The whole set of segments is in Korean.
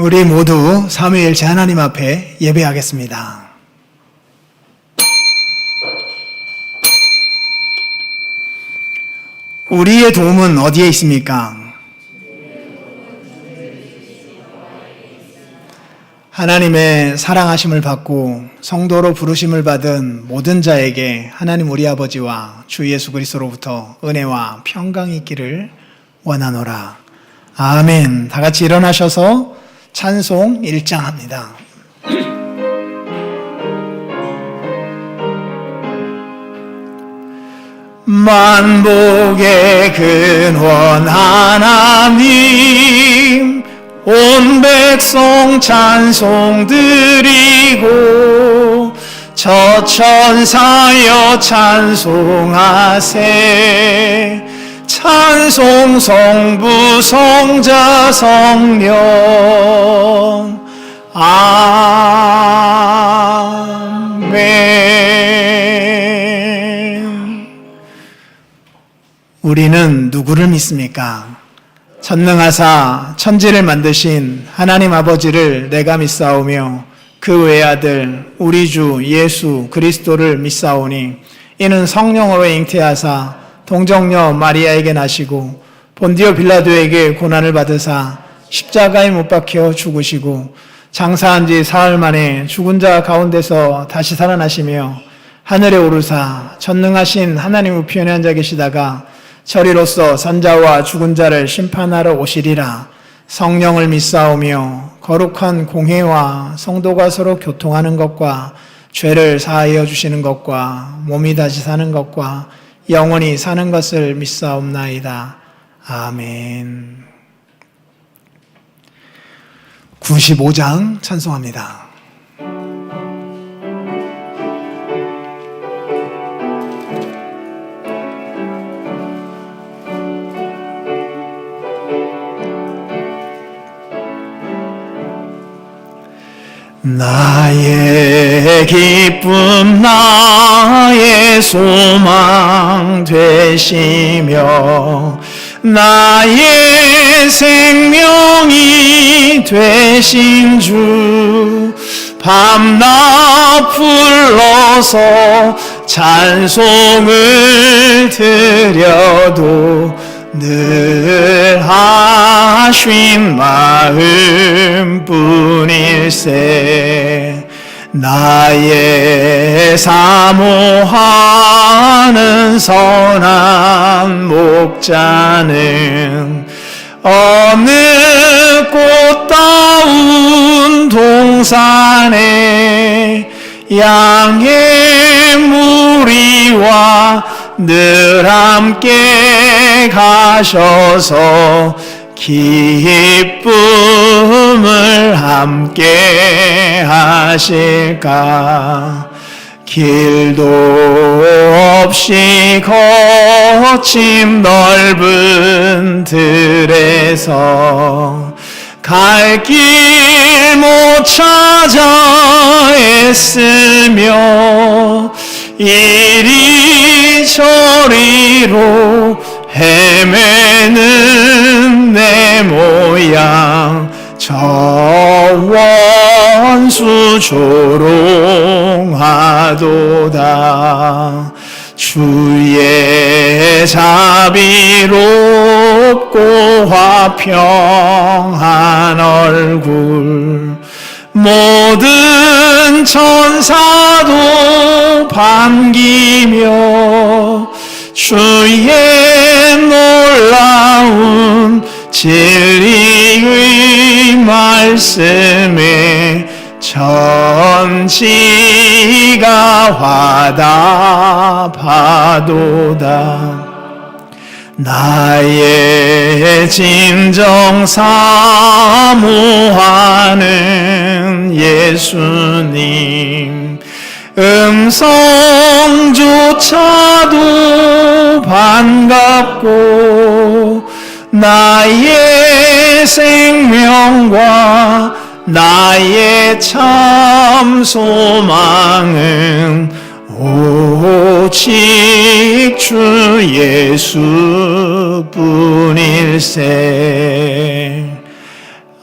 우리 모두 삼위일체 하나님 앞에 예배하겠습니다. 우리의 도움은 어디에 있습니까? 하나님의 사랑하심을 받고 성도로 부르심을 받은 모든 자에게 하나님 우리 아버지와 주 예수 그리스도로부터 은혜와 평강이 있기를 원하노라. 아멘. 다 같이 일어나셔서 찬송 1장 합니다. 만복의 근원 하나님, 온 백성 찬송 드리고 저 천사여 찬송하세. 찬송 성부 성자 성령. 아멘. 우리는 누구를 믿습니까? 전능하사 천지를 만드신 하나님 아버지를 내가 믿사오며 그 외아들 우리 주 예수 그리스도를 믿사오니 이는 성령으로 잉태하사 동정녀 마리아에게 나시고 본디오 빌라도에게 고난을 받으사 십자가에 못 박혀 죽으시고 장사한 지 사흘 만에 죽은 자 가운데서 다시 살아나시며 하늘에 오르사 전능하신 하나님 우편에 앉아 계시다가 저리로서 산자와 죽은 자를 심판하러 오시리라. 성령을 믿사오며 거룩한 공회와 성도가 서로 교통하는 것과 죄를 사하여 주시는 것과 몸이 다시 사는 것과 영원히 사는 것을 믿사옵나이다. 아멘. 95장 찬송합니다. 나의 기쁨 나의 소망 되시며 나의 생명이 되신 주, 밤낮 불러서 찬송을 드려도 늘 아쉬운 마음뿐일세. 나의 사모하는 선한 목자는 어느 꽃다운 동산에 양의 무리와 늘 함께 가셔서 기쁨을 함께 하실까. 길도 없이 거침 넓은 들에서 갈 길 못 찾아 애쓰며 이리저리로 헤매는 내 모양 저 원수 조롱하도다. 주의 자비롭고 화평한 얼굴 모든 천사도 반기며 주의 놀라운 진리의 말씀에 천지가 화답하도다. 나의 진정 사모하는 예수님, 음성조차도 반갑고 나의 생명과 나의 참 소망은 오직 주 예수뿐일세.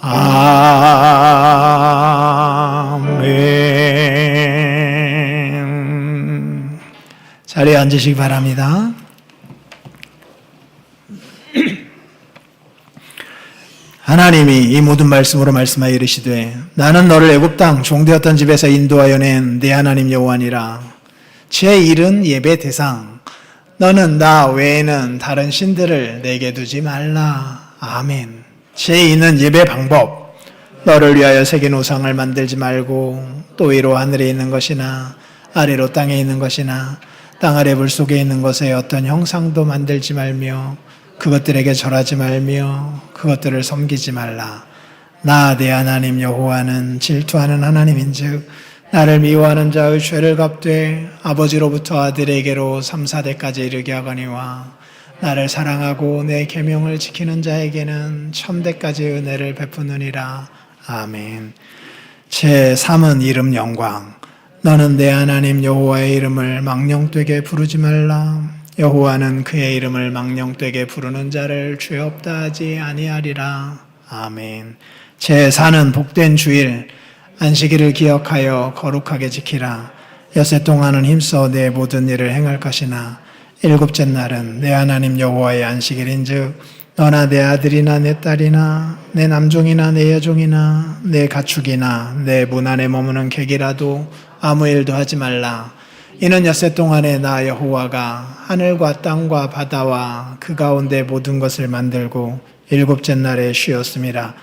아멘. 자리에 앉으시기 바랍니다. 하나님이 이 모든 말씀으로 말씀하여 이르시되 나는 너를 애굽 땅 종되었던 집에서 인도하여 낸 네 하나님 여호와니라. 제1은 예배 대상. 너는 나 외에는 다른 신들을 내게 두지 말라. 아멘. 제2는 예배 방법. 너를 위하여 새긴 우상을 만들지 말고 또 위로 하늘에 있는 것이나 아래로 땅에 있는 것이나 땅 아래 물 속에 있는 것에 어떤 형상도 만들지 말며 그것들에게 절하지 말며 그것들을 섬기지 말라. 나 내 하나님 여호와는 질투하는 하나님인즉 나를 미워하는 자의 죄를 갚되 아버지로부터 아들에게로 3, 4대까지 이르게 하거니와 나를 사랑하고 내 계명을 지키는 자에게는 1000대까지 은혜를 베푸느니라. 아멘. 제3은 이름 영광. 너는 내 하나님 여호와의 이름을 망령되게 부르지 말라. 여호와는 그의 이름을 망령되게 부르는 자를 죄 없다 하지 아니하리라. 아멘. 제4는 복된 주일. 안식일을 기억하여 거룩하게 지키라. 엿새 동안은 힘써 내 모든 일을 행할 것이나 일곱째 날은 내 하나님 여호와의 안식일인즉 너나 내 아들이나 내 딸이나 내 남종이나 내 여종이나 내 가축이나 내 문 안에 머무는 객이라도 아무 일도 하지 말라. 이는 엿새 동안에 나 여호와가 하늘과 땅과 바다와 그 가운데 모든 것을 만들고 일곱째 날에 쉬었음이라.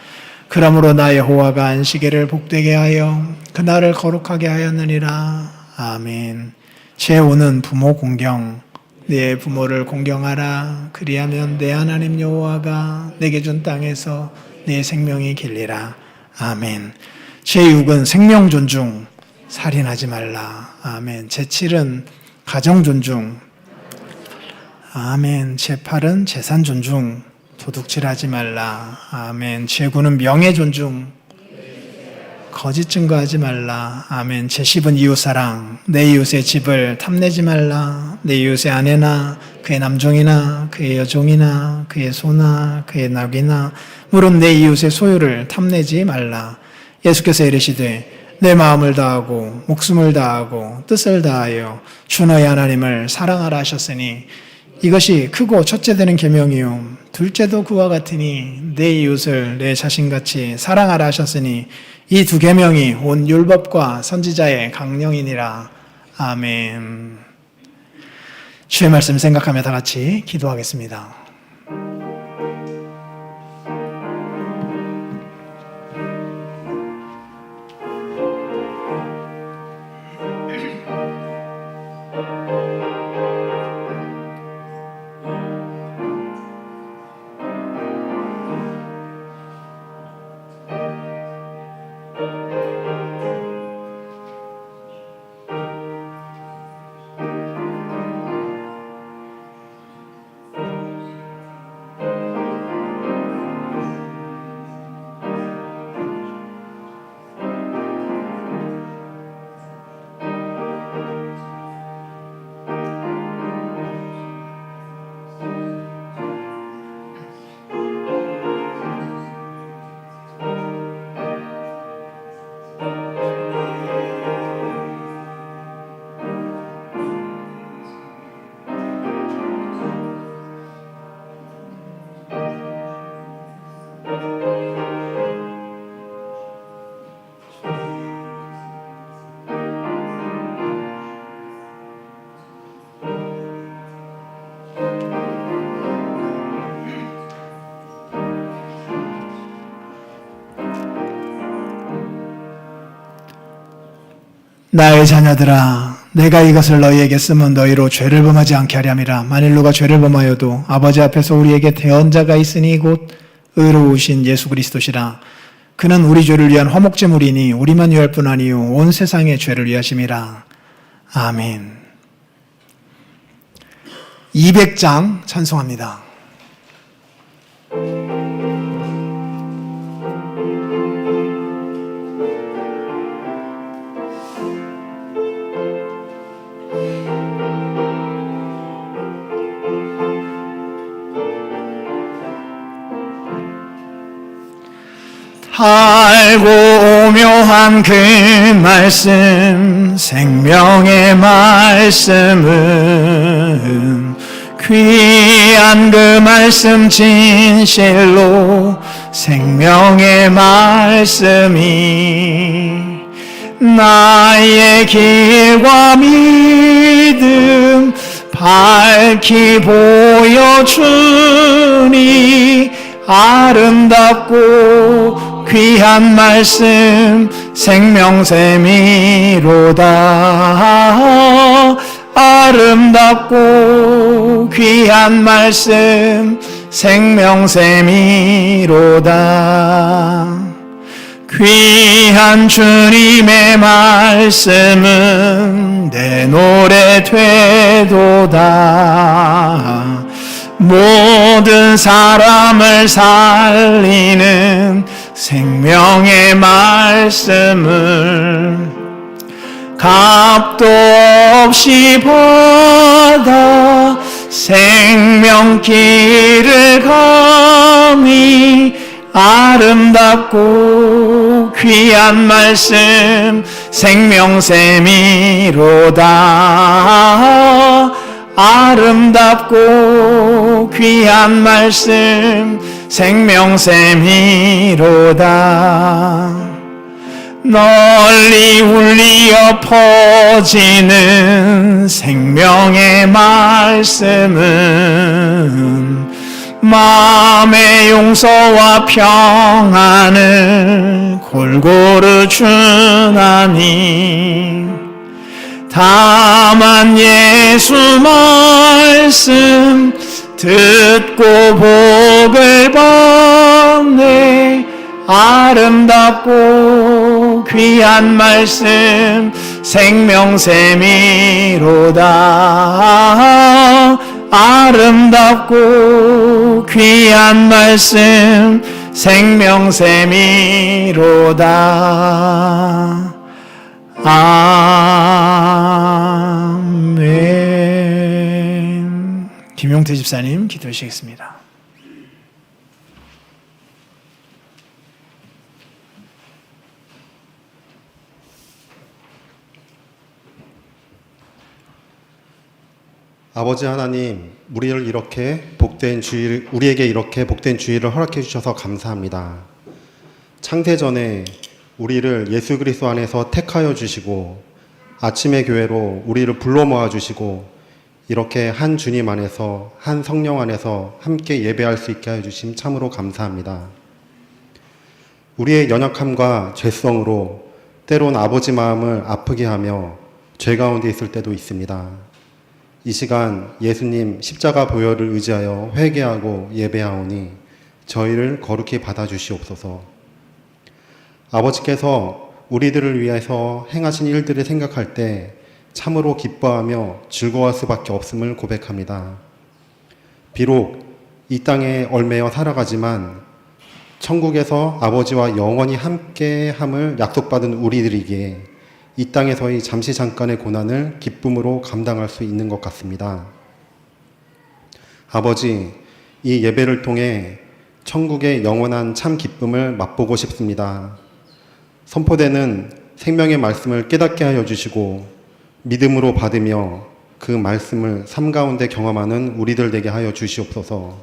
그러므로 나 여호와가 안식일을 복되게 하여 그날을 거룩하게 하였느니라. 아멘. 제5는 부모 공경. 네 부모를 공경하라. 그리하면 내 하나님 여호와가 내게 준 땅에서 네 생명이 길리라. 아멘. 제6은 생명 존중. 살인하지 말라. 아멘. 제7은 가정 존중. 아멘. 제8은 재산 존중. 도둑질하지 말라. 아멘. 제9는 명예 존중. 거짓 증거하지 말라. 아멘. 제10은 이웃사랑. 내 이웃의 집을 탐내지 말라. 내 이웃의 아내나 그의 남종이나 그의 여종이나 그의 소나 그의 낙이나 물론 내 이웃의 소유를 탐내지 말라. 예수께서 이르시되 내 마음을 다하고 목숨을 다하고 뜻을 다하여 주 너의 하나님을 사랑하라 하셨으니 이것이 크고 첫째 되는 계명이요 둘째도 그와 같으니 내 이웃을 내 자신같이 사랑하라 하셨으니 이 두 계명이 온 율법과 선지자의 강령이니라. 아멘. 주의 말씀 생각하며 다 같이 기도하겠습니다. 나의 자녀들아, 내가 이것을 너희에게 쓰면 너희로 죄를 범하지 않게 하려 함이라. 만일 누가 죄를 범하여도 아버지 앞에서 우리에게 대언자가 있으니 곧 의로우신 예수 그리스도시라. 그는 우리 죄를 위한 화목제물이니 우리만 위할 뿐 아니요 온 세상의 죄를 위하심이라. 아멘. 200장 찬송합니다. 알고 오묘한 그 말씀, 생명의 말씀은 귀한 그 말씀 진실로 생명의 말씀이 나의 길과 믿음 밝히 보여주니 아름답고 귀한 말씀 생명샘이로다. 아름답고 귀한 말씀 생명샘이로다. 귀한 주님의 말씀은 내 노래 되도다. 모든 사람을 살리는 생명의 말씀을 값도 없이 받아 생명길을 감히 아름답고 귀한 말씀 생명샘이로다. 아름답고 귀한 말씀 생명샘이로다. 널리 울리어 퍼지는 생명의 말씀은 마음의 용서와 평안을 골고루 주나니 다만 예수 말씀 듣고 복을 받네. 아름답고 귀한 말씀 생명샘이로다. 아름답고 귀한 말씀 생명샘이로다. 아멘. 김용태 집사님 기도해 주시겠습니다. 아버지 하나님, 우리에게 이렇게 복된 주일을 허락해 주셔서 감사합니다. 창세 전에 우리를 예수 그리스도 안에서 택하여 주시고 아침의 교회로 우리를 불러 모아 주시고 이렇게 한 주님 안에서 한 성령 안에서 함께 예배할 수 있게 하여 주심 참으로 감사합니다. 우리의 연약함과 죄성으로 때론 아버지 마음을 아프게 하며 죄 가운데 있을 때도 있습니다. 이 시간 예수님 십자가 보혈을 의지하여 회개하고 예배하오니 저희를 거룩히 받아주시옵소서. 아버지께서 우리들을 위해서 행하신 일들을 생각할 때 참으로 기뻐하며 즐거워할 수밖에 없음을 고백합니다. 비록 이 땅에 얽매여 살아가지만 천국에서 아버지와 영원히 함께함을 약속받은 우리들이기에 이 땅에서의 잠시 잠깐의 고난을 기쁨으로 감당할 수 있는 것 같습니다. 아버지, 이 예배를 통해 천국의 영원한 참 기쁨을 맛보고 싶습니다. 선포되는 생명의 말씀을 깨닫게 하여 주시고 믿음으로 받으며 그 말씀을 삶 가운데 경험하는 우리들 되게 하여 주시옵소서.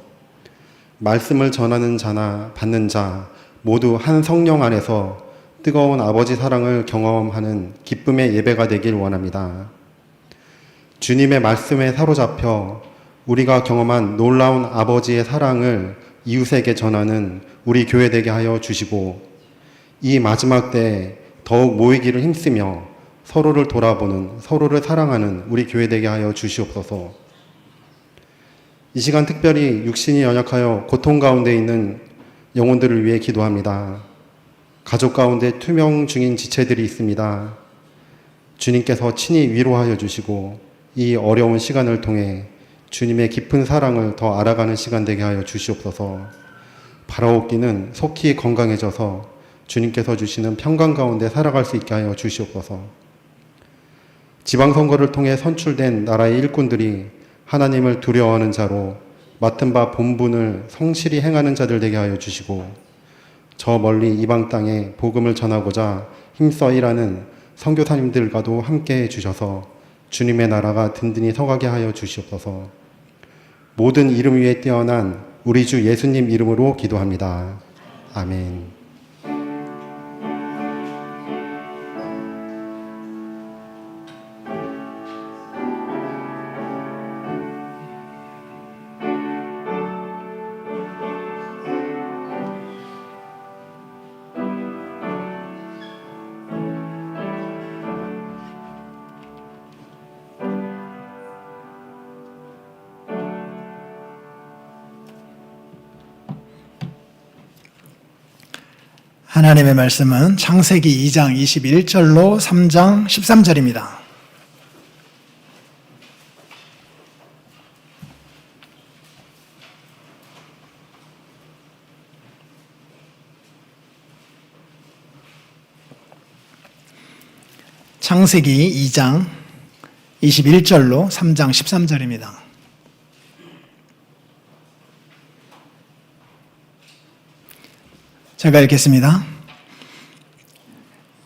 말씀을 전하는 자나 받는 자 모두 한 성령 안에서 뜨거운 아버지 사랑을 경험하는 기쁨의 예배가 되길 원합니다. 주님의 말씀에 사로잡혀 우리가 경험한 놀라운 아버지의 사랑을 이웃에게 전하는 우리 교회 되게 하여 주시고 이 마지막 때에 더욱 모이기를 힘쓰며 서로를 돌아보는, 서로를 사랑하는 우리 교회 되게 하여 주시옵소서. 이 시간 특별히 육신이 연약하여 고통 가운데 있는 영혼들을 위해 기도합니다. 가족 가운데 투명 중인 지체들이 있습니다. 주님께서 친히 위로하여 주시고 이 어려운 시간을 통해 주님의 깊은 사랑을 더 알아가는 시간 되게 하여 주시옵소서. 바라옵기는 속히 건강해져서 주님께서 주시는 평강 가운데 살아갈 수 있게 하여 주시옵소서. 지방선거를 통해 선출된 나라의 일꾼들이 하나님을 두려워하는 자로 맡은 바 본분을 성실히 행하는 자들 되게 하여 주시고 저 멀리 이방 땅에 복음을 전하고자 힘써 일하는 선교사님들과도 함께 해주셔서 주님의 나라가 든든히 서가게 하여 주시옵소서. 모든 이름 위에 뛰어난 우리 주 예수님 이름으로 기도합니다. 아멘. 하나님의 말씀은 창세기 2장 21절로 3장 13절입니다. 창세기 2장 21절로 3장 13절입니다. 제가 읽겠습니다.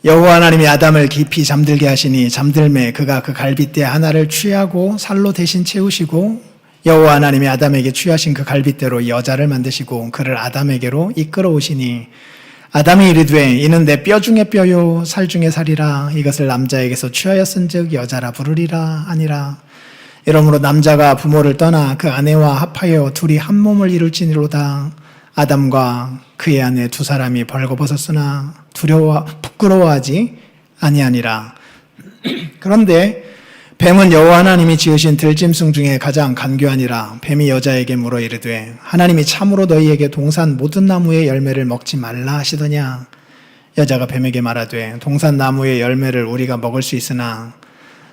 여호와 하나님이 아담을 깊이 잠들게 하시니 잠들매 그가 그 갈빗대 하나를 취하고 살로 대신 채우시고 여호와 하나님이 아담에게 취하신 그 갈빗대로 여자를 만드시고 그를 아담에게로 이끌어 오시니 아담이 이르되 이는 내 뼈 중에 뼈요 살 중에 살이라 이것을 남자에게서 취하였은즉 여자라 부르리라 하니라. 이러므로 남자가 부모를 떠나 그 아내와 합하여 둘이 한 몸을 이룰지니로다. 아담과 그의 아내 두 사람이 벌거벗었으나 부끄러워하지 아니하니라. 그런데 뱀은 여호와 하나님이 지으신 들짐승 중에 가장 간교하니라. 뱀이 여자에게 물어 이르되 하나님이 참으로 너희에게 동산 모든 나무의 열매를 먹지 말라 하시더냐. 여자가 뱀에게 말하되 동산 나무의 열매를 우리가 먹을 수 있으나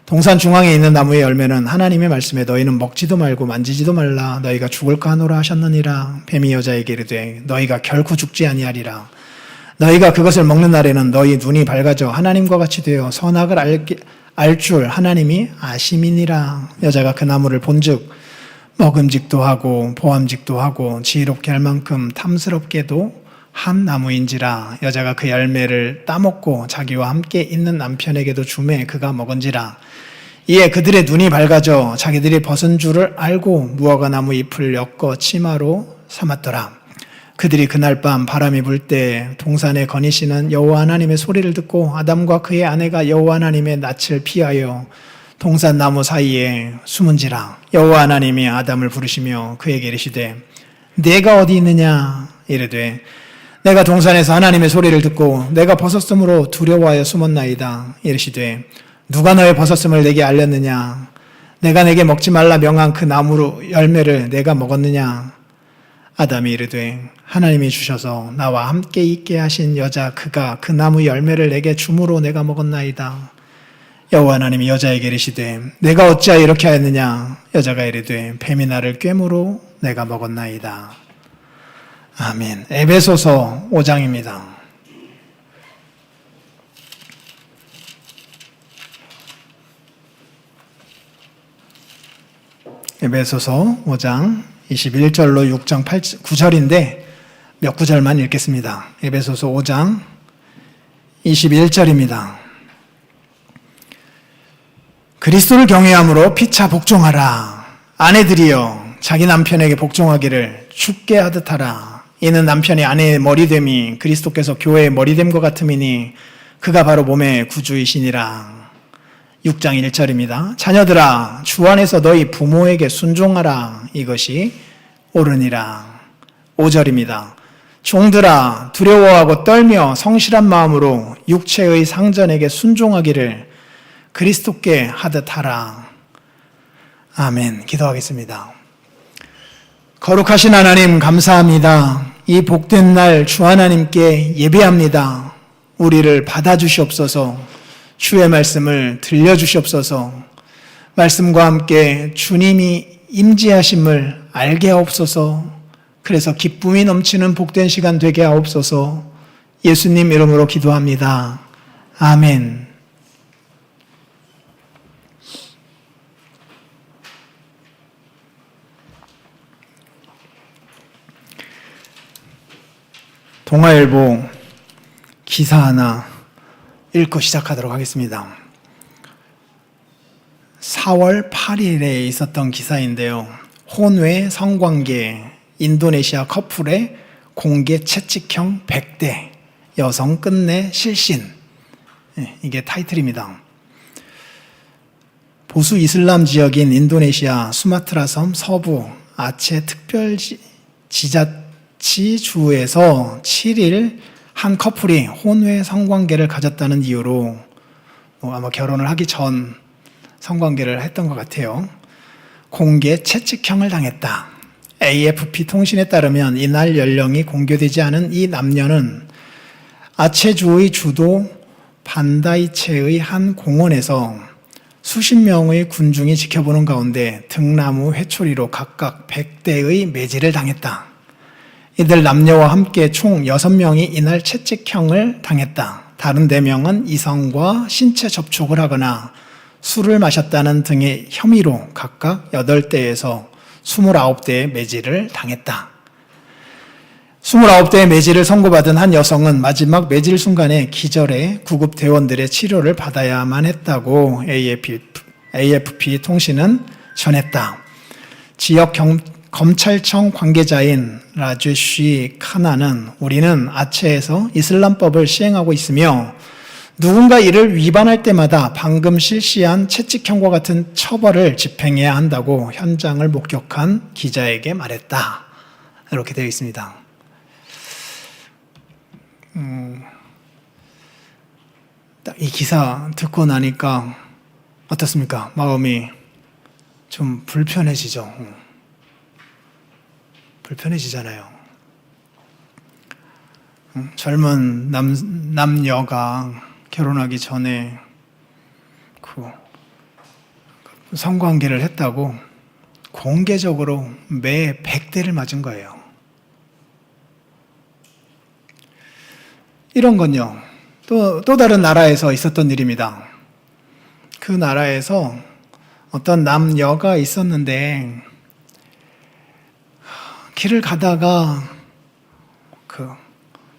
동산 중앙에 있는 나무의 열매는 하나님의 말씀에 너희는 먹지도 말고 만지지도 말라 너희가 죽을까 하노라 하셨느니라. 뱀이 여자에게 이르되 너희가 결코 죽지 아니하리라. 너희가 그것을 먹는 날에는 너희 눈이 밝아져 하나님과 같이 되어 선악을 알 줄 하나님이 아심이니라. 여자가 그 나무를 본즉 먹음직도 하고 보암직도 하고 지혜롭게 할 만큼 탐스럽게도 한 나무인지라. 여자가 그 열매를 따먹고 자기와 함께 있는 남편에게도 주매 그가 먹은지라. 이에 그들의 눈이 밝아져 자기들이 벗은 줄을 알고 무화과 나무 잎을 엮어 치마로 삼았더라. 그들이 그날 밤 바람이 불 때 동산에 거니시는 여호와 하나님의 소리를 듣고 아담과 그의 아내가 여호와 하나님의 낯을 피하여 동산 나무 사이에 숨은지라. 여호와 하나님이 아담을 부르시며 그에게 이르시되 내가 어디 있느냐. 이르되 내가 동산에서 하나님의 소리를 듣고 내가 벗었으므로 두려워하여 숨었나이다. 이르시되 누가 너의 벗었음을 내게 알렸느냐. 내가 내게 먹지 말라 명한 그 나무로 열매를 내가 먹었느냐. 아담이 이르되 하나님이 주셔서 나와 함께 있게 하신 여자 그가 그 나무 열매를 내게 주므로 내가 먹었나이다. 여호와 하나님이 여자에게 이르시되 내가 어찌하여 이렇게 하였느냐. 여자가 이르되 뱀이 나를 꿰므로 내가 먹었나이다. 아멘. 에베소서 5장입니다. 에베소서 5장 21절로 6장 9절인데 몇 구절만 읽겠습니다. 에베소서 5장 21절입니다. 그리스도를 경외함으로 피차 복종하라. 아내들이여 자기 남편에게 복종하기를 죽게 하듯 하라. 이는 남편이 아내의 머리됨이 그리스도께서 교회의 머리됨과 같음이니 그가 바로 몸의 구주이시니라. 6장 1절입니다. 자녀들아 주 안에서 너희 부모에게 순종하라. 이것이 옳으니라. 5절입니다. 종들아 두려워하고 떨며 성실한 마음으로 육체의 상전에게 순종하기를 그리스도께 하듯 하라. 아멘. 기도하겠습니다. 거룩하신 하나님 감사합니다. 이 복된 날 주 하나님께 예배합니다. 우리를 받아주시옵소서. 주의 말씀을 들려주시옵소서. 말씀과 함께 주님이 임재하심을 알게 하옵소서. 그래서 기쁨이 넘치는 복된 시간 되게 하옵소서. 예수님 이름으로 기도합니다. 아멘. 동아일보 기사 하나 읽고 시작하도록 하겠습니다. 4월 8일에 있었던 기사인데요. 혼외 성관계 인도네시아 커플의 공개 채찍형 100대 여성 끝내 실신. 이게 타이틀입니다. 보수 이슬람 지역인 인도네시아 수마트라 섬 서부 아체 특별지자치주에서 7일 한 커플이 혼외 성관계를 가졌다는 이유로 아마 결혼을 하기 전 성관계를 했던 것 같아요. 공개 채찍형을 당했다. AFP 통신에 따르면 이날 연령이 공개되지 않은 이 남녀는 아체주의 주도 반다이체의 한 공원에서 수십 명의 군중이 지켜보는 가운데 등나무 회초리로 각각 100대의 매질을 당했다. 이들 남녀와 함께 총 6명이 이날 채찍형을 당했다. 다른 4명은 이성과 신체 접촉을 하거나 술을 마셨다는 등의 혐의로 각각 8대에서 29대의 매질을 당했다. 29대의 매질을 선고받은 한 여성은 마지막 매질 순간에 기절해 구급 대원들의 치료를 받아야만 했다고 AFP 통신은 전했다. 지역 검찰청 관계자인 라제쉬 카나는 우리는 아체에서 이슬람법을 시행하고 있으며 누군가 이를 위반할 때마다 방금 실시한 채찍형과 같은 처벌을 집행해야 한다고 현장을 목격한 기자에게 말했다. 이렇게 되어 있습니다. 딱 이 기사 듣고 나니까 어떻습니까? 마음이 좀 불편해지죠. 불편해지잖아요. 젊은 남녀가 결혼하기 전에 그 성관계를 했다고 공개적으로 매 100대를 맞은 거예요. 이런 건요, 또 다른 나라에서 있었던 일입니다. 그 나라에서 어떤 남녀가 있었는데 길을 가다가 그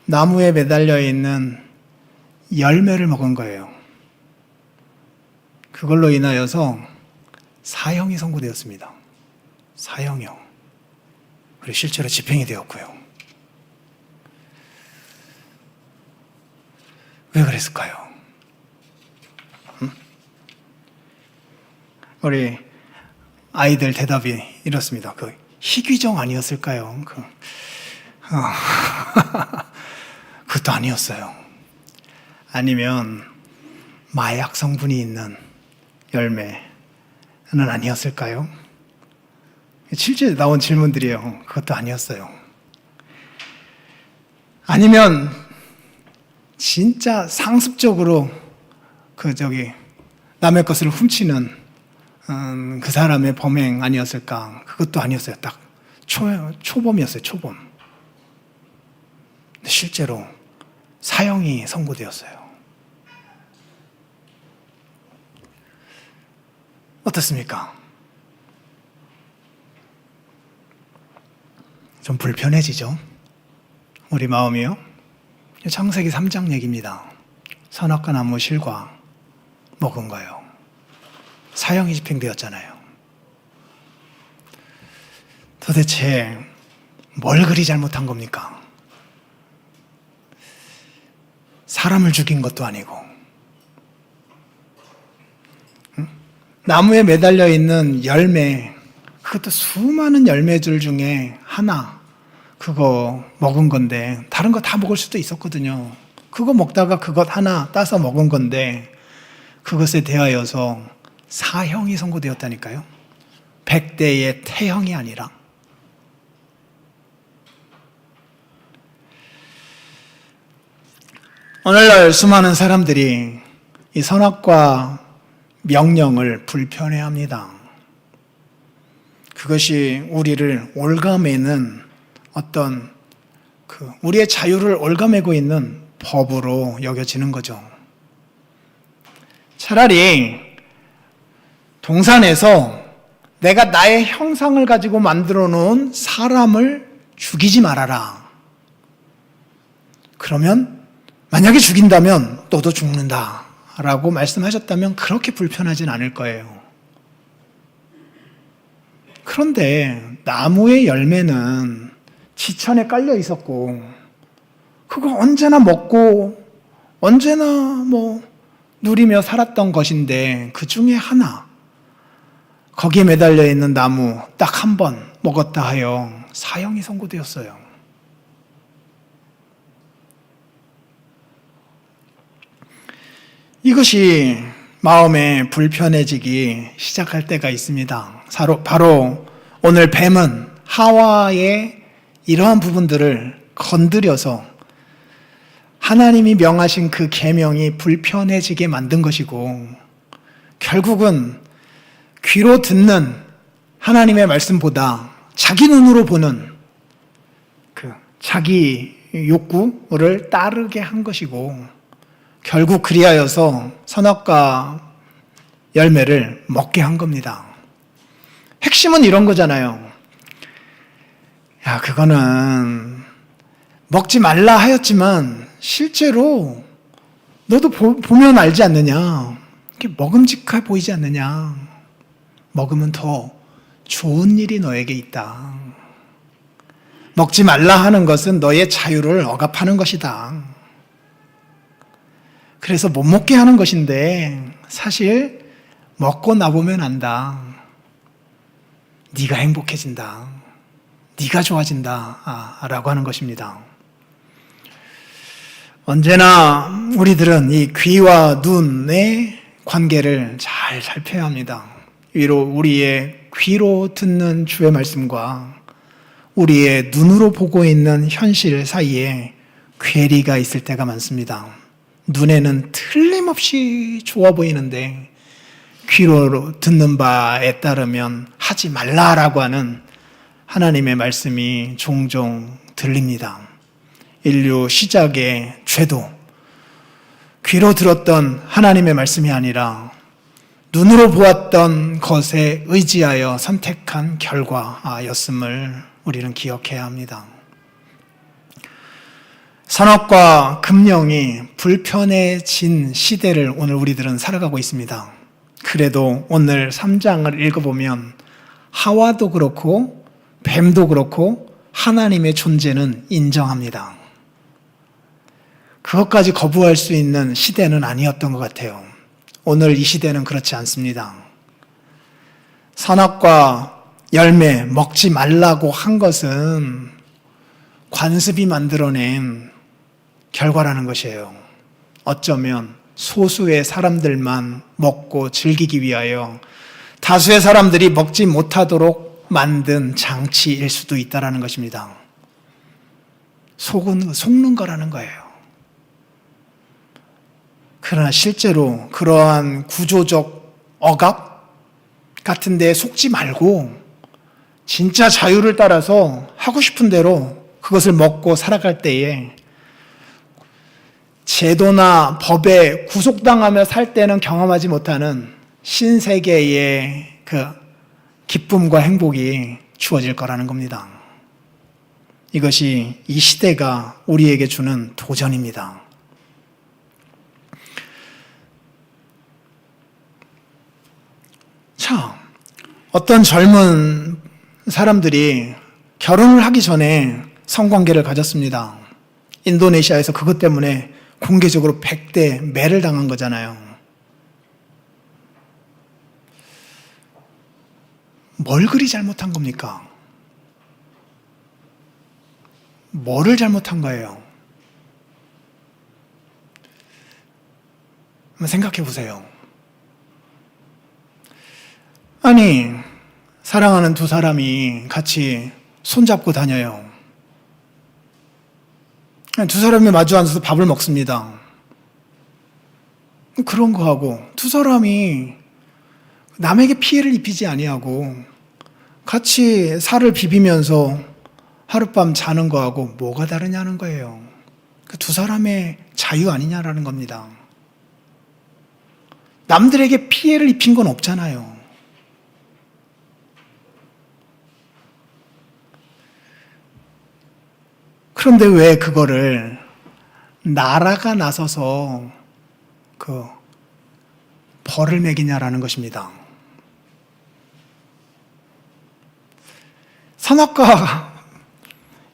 나무에 매달려 있는 열매를 먹은 거예요. 그걸로 인하여서 사형이 선고되었습니다. 사형이요. 그리고 실제로 집행이 되었고요. 왜 그랬을까요? 우리 아이들 대답이 이렇습니다. 그 희귀종 아니었을까요? 그것도 아니었어요. 아니면 마약 성분이 있는 열매는 아니었을까요? 실제 나온 질문들이에요. 그것도 아니었어요. 아니면 진짜 상습적으로 남의 것을 훔치는 그 사람의 범행 아니었을까? 그것도 아니었어요. 딱 초범이었어요. 초범. 실제로 사형이 선고되었어요. 어떻습니까? 좀 불편해지죠? 우리 마음이요? 창세기 3장 얘기입니다. 선악과 나무 실과 먹은 거예요. 사형이 집행되었잖아요. 도대체 뭘 그리 잘못한 겁니까? 사람을 죽인 것도 아니고, 나무에 매달려 있는 열매, 그것도 수많은 열매들 중에 하나, 그거 먹은 건데, 다른 거 다 먹을 수도 있었거든요. 그거 먹다가 그것 하나 따서 먹은 건데, 그것에 대하여서 사형이 선고되었다니까요. 100대의 태형이 아니라. 오늘날 수많은 사람들이 이 선악과 명령을 불편해합니다. 그것이 우리를 올가매는 어떤 우리의 자유를 올가매고 있는 법으로 여겨지는 거죠. 차라리 동산에서 내가 나의 형상을 가지고 만들어 놓은 사람을 죽이지 말아라. 그러면 만약에 죽인다면 너도 죽는다 라고 말씀하셨다면 그렇게 불편하진 않을 거예요. 그런데 나무의 열매는 지천에 깔려 있었고 그거 언제나 먹고 언제나 누리며 살았던 것인데 그 중에 하나, 거기에 매달려 있는 나무 딱 한 번 먹었다 하여 사형이 선고되었어요. 이것이 마음에 불편해지기 시작할 때가 있습니다. 바로 오늘 뱀은 하와의 이러한 부분들을 건드려서 하나님이 명하신 그 계명이 불편해지게 만든 것이고, 결국은 귀로 듣는 하나님의 말씀보다 자기 눈으로 보는 자기 욕구를 따르게 한 것이고, 결국 그리하여서 선악과 열매를 먹게 한 겁니다. 핵심은 이런 거잖아요. 야, 그거는 먹지 말라 하였지만 실제로 너도 보면 알지 않느냐? 이렇게 먹음직해 보이지 않느냐? 먹으면 더 좋은 일이 너에게 있다. 먹지 말라 하는 것은 너의 자유를 억압하는 것이다. 그래서 못 먹게 하는 것인데 사실 먹고 나보면 안다. 네가 행복해진다. 네가 좋아진다. 라고 하는 것입니다. 언제나 우리들은 이 귀와 눈의 관계를 잘 살펴야 합니다. 우리의 귀로 듣는 주의 말씀과 우리의 눈으로 보고 있는 현실 사이에 괴리가 있을 때가 많습니다. 눈에는 틀림없이 좋아 보이는데 귀로 듣는 바에 따르면 하지 말라라고 하는 하나님의 말씀이 종종 들립니다. 인류 시작의 죄도 귀로 들었던 하나님의 말씀이 아니라 눈으로 보았던 것에 의지하여 선택한 결과였음을 우리는 기억해야 합니다. 선악과 금령이 불편해진 시대를 오늘 우리들은 살아가고 있습니다. 그래도 오늘 3장을 읽어보면 하와도 그렇고 뱀도 그렇고 하나님의 존재는 인정합니다. 그것까지 거부할 수 있는 시대는 아니었던 것 같아요. 오늘 이 시대는 그렇지 않습니다. 선악과 열매 먹지 말라고 한 것은 관습이 만들어낸 결과라는 것이에요. 어쩌면 소수의 사람들만 먹고 즐기기 위하여 다수의 사람들이 먹지 못하도록 만든 장치일 수도 있다는 것입니다. 속는 거라는 거예요. 그러나 실제로 그러한 구조적 억압 같은 데에 속지 말고 진짜 자유를 따라서 하고 싶은 대로 그것을 먹고 살아갈 때에 제도나 법에 구속당하며 살 때는 경험하지 못하는 신세계의 그 기쁨과 행복이 주어질 거라는 겁니다. 이것이 이 시대가 우리에게 주는 도전입니다. 자, 어떤 젊은 사람들이 결혼을 하기 전에 성관계를 가졌습니다. 인도네시아에서 그것 때문에 공개적으로 100대 매를 당한 거잖아요. 뭘 그리 잘못한 겁니까? 뭐를 잘못한 거예요? 한번 생각해 보세요. 아니, 사랑하는 두 사람이 같이 손잡고 다녀요. 두 사람이 마주 앉아서 밥을 먹습니다. 그런 거하고 두 사람이 남에게 피해를 입히지 아니하고 같이 살을 비비면서 하룻밤 자는 거하고 뭐가 다르냐는 거예요. 그 두 사람의 자유 아니냐라는 겁니다. 남들에게 피해를 입힌 건 없잖아요. 그런데 왜 그거를 나라가 나서서 그 벌을 매기냐라는 것입니다. 선악과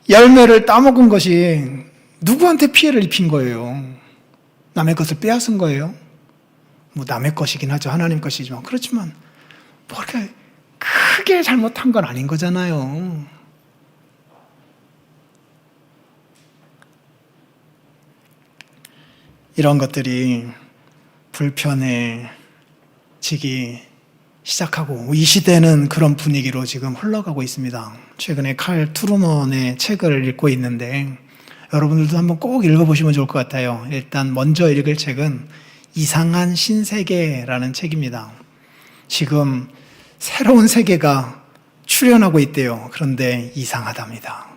열매를 따먹은 것이 누구한테 피해를 입힌 거예요? 남의 것을 빼앗은 거예요? 뭐 남의 것이긴 하죠. 하나님 것이지만. 그렇지만 뭐 그렇게 크게 잘못한 건 아닌 거잖아요. 이런 것들이 불편해지기 시작하고 이 시대는 그런 분위기로 지금 흘러가고 있습니다. 최근에 칼 트루먼의 책을 읽고 있는데 여러분들도 한번 꼭 읽어보시면 좋을 것 같아요. 일단 먼저 읽을 책은 이상한 신세계라는 책입니다. 지금 새로운 세계가 출현하고 있대요. 그런데 이상하답니다.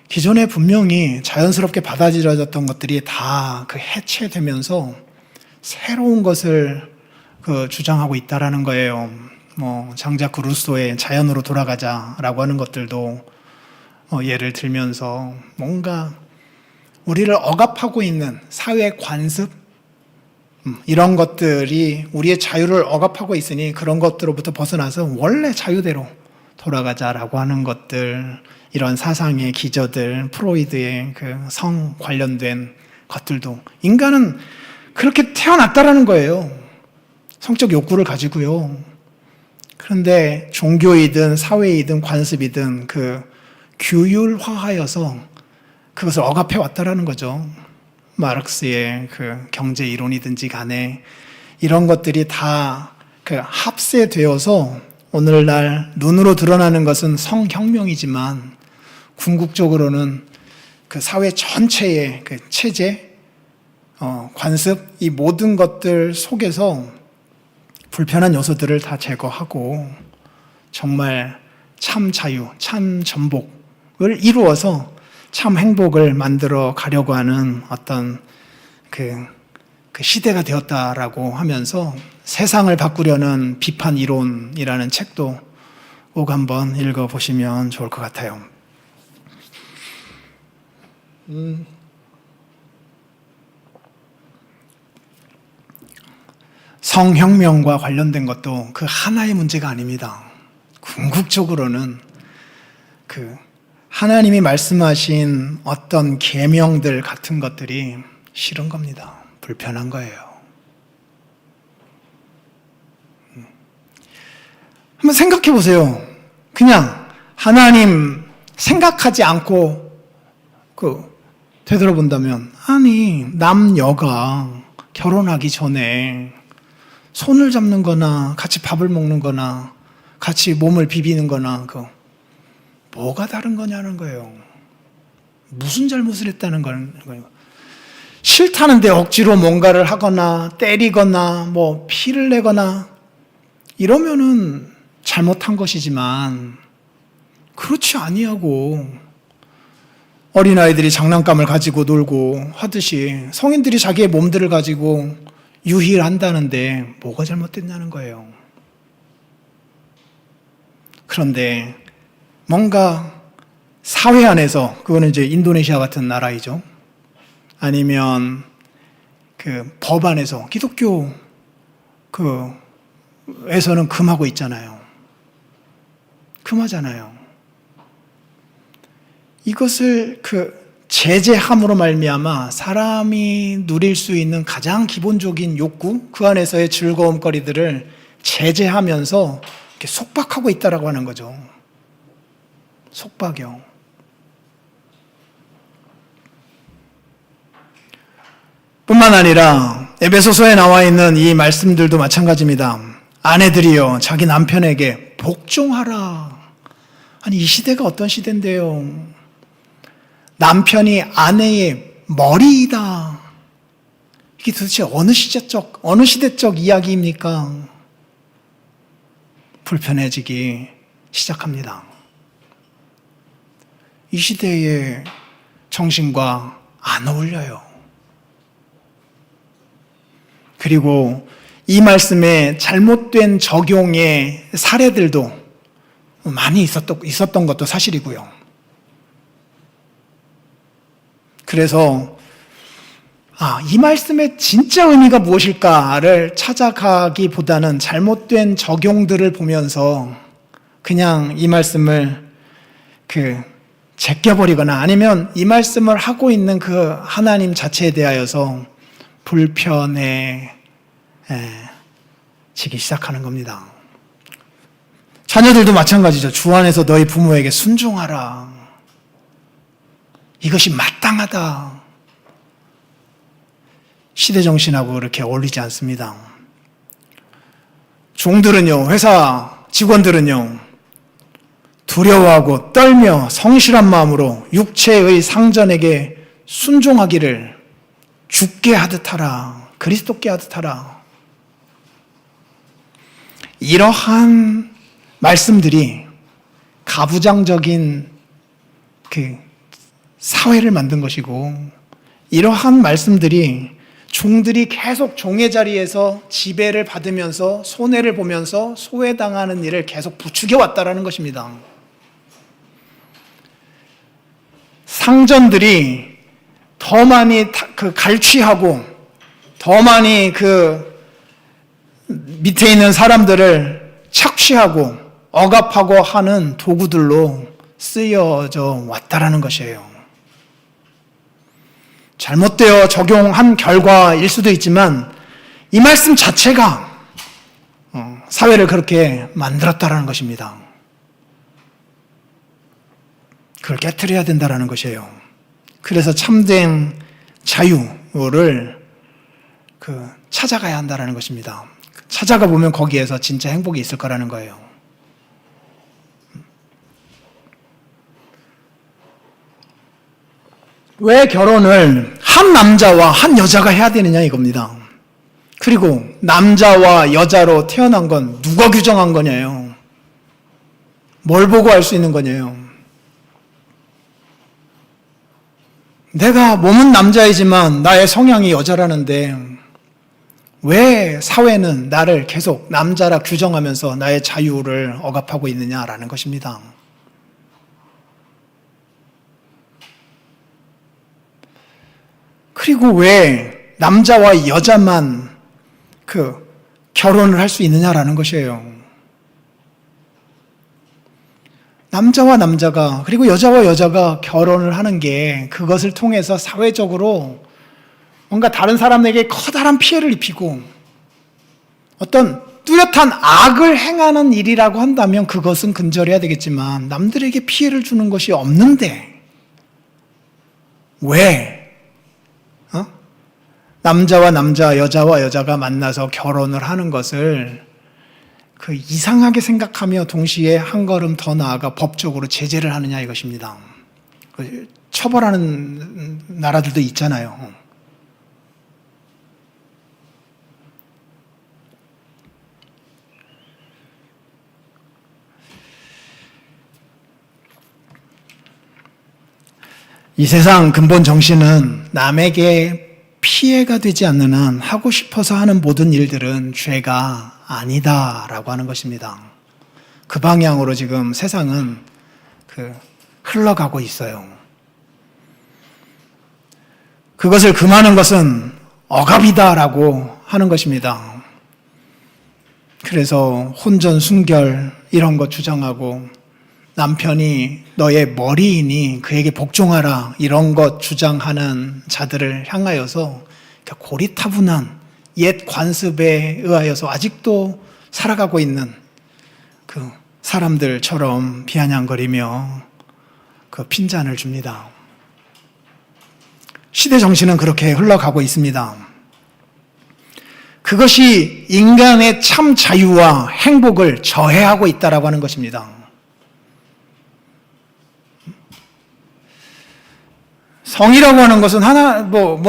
기존에 분명히 자연스럽게 받아들여졌던 것들이 다 그 해체되면서 새로운 것을 주장하고 있다라는 거예요. 뭐 장자크 루소의 자연으로 돌아가자라고 하는 것들도 예를 들면서 뭔가 우리를 억압하고 있는 사회 관습 이런 것들이 우리의 자유를 억압하고 있으니 그런 것들로부터 벗어나서 원래 자유대로 돌아가자라고 하는 것들, 이런 사상의 기저들, 프로이드의 그 성 관련된 것들도 인간은 그렇게 태어났다라는 거예요. 성적 욕구를 가지고요. 그런데 종교이든 사회이든 관습이든 그 규율화하여서 그것을 억압해 왔다라는 거죠. 마르크스의 그 경제 이론이든지 간에 이런 것들이 다 그 합세되어서 오늘날 눈으로 드러나는 것은 성혁명이지만 궁극적으로는 그 사회 전체의 그 체제, 관습, 이 모든 것들 속에서 불편한 요소들을 다 제거하고 정말 참 자유, 참 전복을 이루어서 참 행복을 만들어 가려고 하는 어떤 그 시대가 되었다라고 하면서 세상을 바꾸려는 비판 이론이라는 책도 꼭 한번 읽어보시면 좋을 것 같아요. 성혁명과 관련된 것도 그 하나의 문제가 아닙니다. 궁극적으로는 그 하나님이 말씀하신 어떤 계명들 같은 것들이 싫은 겁니다. 불편한 거예요. 한번 생각해 보세요. 그냥 하나님 생각하지 않고 되돌아본다면, 아니 남녀가 결혼하기 전에 손을 잡는 거나 같이 밥을 먹는 거나 같이 몸을 비비는 거나 뭐가 다른 거냐는 거예요. 무슨 잘못을 했다는 거예요. 싫다는데 억지로 뭔가를 하거나 때리거나 뭐 피를 내거나 이러면은 잘못한 것이지만 그렇지 아니하고 어린아이들이 장난감을 가지고 놀고 하듯이 성인들이 자기의 몸들을 가지고 유희를 한다는데 뭐가 잘못됐냐는 거예요. 그런데 뭔가 사회 안에서, 그거는 이제 인도네시아 같은 나라이죠. 아니면 그 법 안에서 기독교 에서는 금하고 있잖아요. 금하잖아요. 이것을 제재함으로 말미암아 사람이 누릴 수 있는 가장 기본적인 욕구, 그 안에서의 즐거움거리들을 제재하면서 이렇게 속박하고 있다라고 하는 거죠. 속박이요. 뿐만 아니라 에베소서에 나와 있는 이 말씀들도 마찬가지입니다. 아내들이여 자기 남편에게 복종하라. 아니 이 시대가 어떤 시대인데요. 남편이 아내의 머리이다. 이게 도대체 어느 시대적 이야기입니까? 불편해지기 시작합니다. 이 시대의 정신과 안 어울려요. 그리고 이 말씀의 잘못된 적용의 사례들도 많이 있었던 것도 사실이고요. 그래서 이 말씀의 진짜 의미가 무엇일까를 찾아가기보다는 잘못된 적용들을 보면서 그냥 이 말씀을 제껴버리거나 아니면 이 말씀을 하고 있는 그 하나님 자체에 대하여서 불편해지기 시작하는 겁니다. 자녀들도 마찬가지죠. 주 안에서 너희 부모에게 순종하라. 이것이 마땅하다. 시대정신하고 이렇게 어울리지 않습니다. 종들은요, 회사 직원들은요, 두려워하고 떨며 성실한 마음으로 육체의 상전에게 순종하기를 죽게 하듯 하라. 그리스도께 하듯 하라. 이러한 말씀들이 가부장적인 사회를 만든 것이고, 이러한 말씀들이 종들이 계속 종의 자리에서 지배를 받으면서 손해를 보면서 소외당하는 일을 계속 부추겨 왔다라는 것입니다. 상전들이 더 많이 갈취하고 더 많이 밑에 있는 사람들을 착취하고 억압하고 하는 도구들로 쓰여져 왔다라는 것이에요. 잘못되어 적용한 결과일 수도 있지만 이 말씀 자체가 사회를 그렇게 만들었다라는 것입니다. 그걸 깨트려야 된다라는 것이에요. 그래서 참된 자유를 찾아가야 한다라는 것입니다. 찾아가 보면 거기에서 진짜 행복이 있을 거라는 거예요. 왜 결혼을 한 남자와 한 여자가 해야 되느냐 이겁니다. 그리고 남자와 여자로 태어난 건 누가 규정한 거냐요? 뭘 보고 알 수 있는 거냐요? 내가 몸은 남자이지만 나의 성향이 여자라는데 왜 사회는 나를 계속 남자라 규정하면서 나의 자유를 억압하고 있느냐라는 것입니다. 그리고 왜 남자와 여자만 결혼을 할 수 있느냐라는 것이에요. 남자와 남자가 그리고 여자와 여자가 결혼을 하는 게 그것을 통해서 사회적으로 뭔가 다른 사람에게 커다란 피해를 입히고 어떤 뚜렷한 악을 행하는 일이라고 한다면 그것은 근절해야 되겠지만 남들에게 피해를 주는 것이 없는데 왜 남자와 남자, 여자와 여자가 만나서 결혼을 하는 것을 이상하게 생각하며 동시에 한 걸음 더 나아가 법적으로 제재를 하느냐 이것입니다. 처벌하는 나라들도 있잖아요. 이 세상 근본 정신은 남에게 피해가 되지 않는 한 하고 싶어서 하는 모든 일들은 죄가 아니다라고 하는 것입니다. 그 방향으로 지금 세상은 흘러가고 있어요. 그것을 금하는 것은 억압이다라고 하는 것입니다. 그래서 혼전, 순결 이런 것 주장하고 남편이 너의 머리이니 그에게 복종하라 이런 것 주장하는 자들을 향하여서 고리타분한 옛 관습에 의하여서 아직도 살아가고 있는 그 사람들처럼 비아냥거리며 핀잔을 줍니다. 시대 정신은 그렇게 흘러가고 있습니다. 그것이 인간의 참 자유와 행복을 저해하고 있다라고 하는 것입니다. 성이라고 하는 것은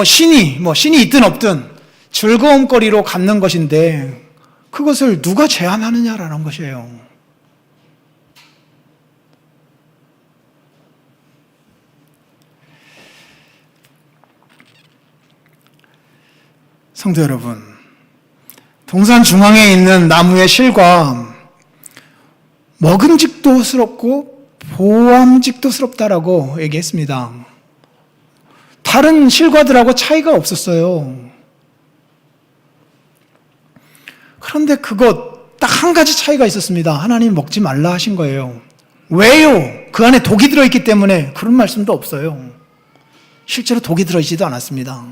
신이 있든 없든 즐거움거리로 갖는 것인데 그것을 누가 제한하느냐라는 것이에요. 성도 여러분, 동산 중앙에 있는 나무의 실과 먹음직도스럽고 보암직도스럽다라고 얘기했습니다. 다른 실과들하고 차이가 없었어요. 그런데 그것 딱 한 가지 차이가 있었습니다. 하나님 먹지 말라 하신 거예요. 왜요? 그 안에 독이 들어있기 때문에. 그런 말씀도 없어요. 실제로 독이 들어있지도 않았습니다.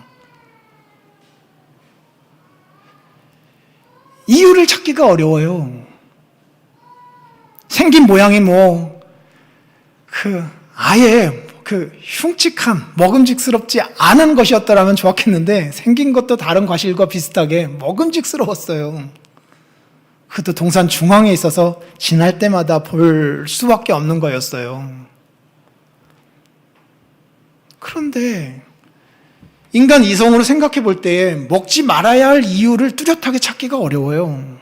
이유를 찾기가 어려워요. 생긴 모양이 아예 흉측한, 먹음직스럽지 않은 것이었더라면 좋았겠는데, 생긴 것도 다른 과실과 비슷하게 먹음직스러웠어요. 그것도 동산 중앙에 있어서 지날 때마다 볼 수밖에 없는 거였어요. 그런데 인간 이성으로 생각해 볼 때에 먹지 말아야 할 이유를 뚜렷하게 찾기가 어려워요.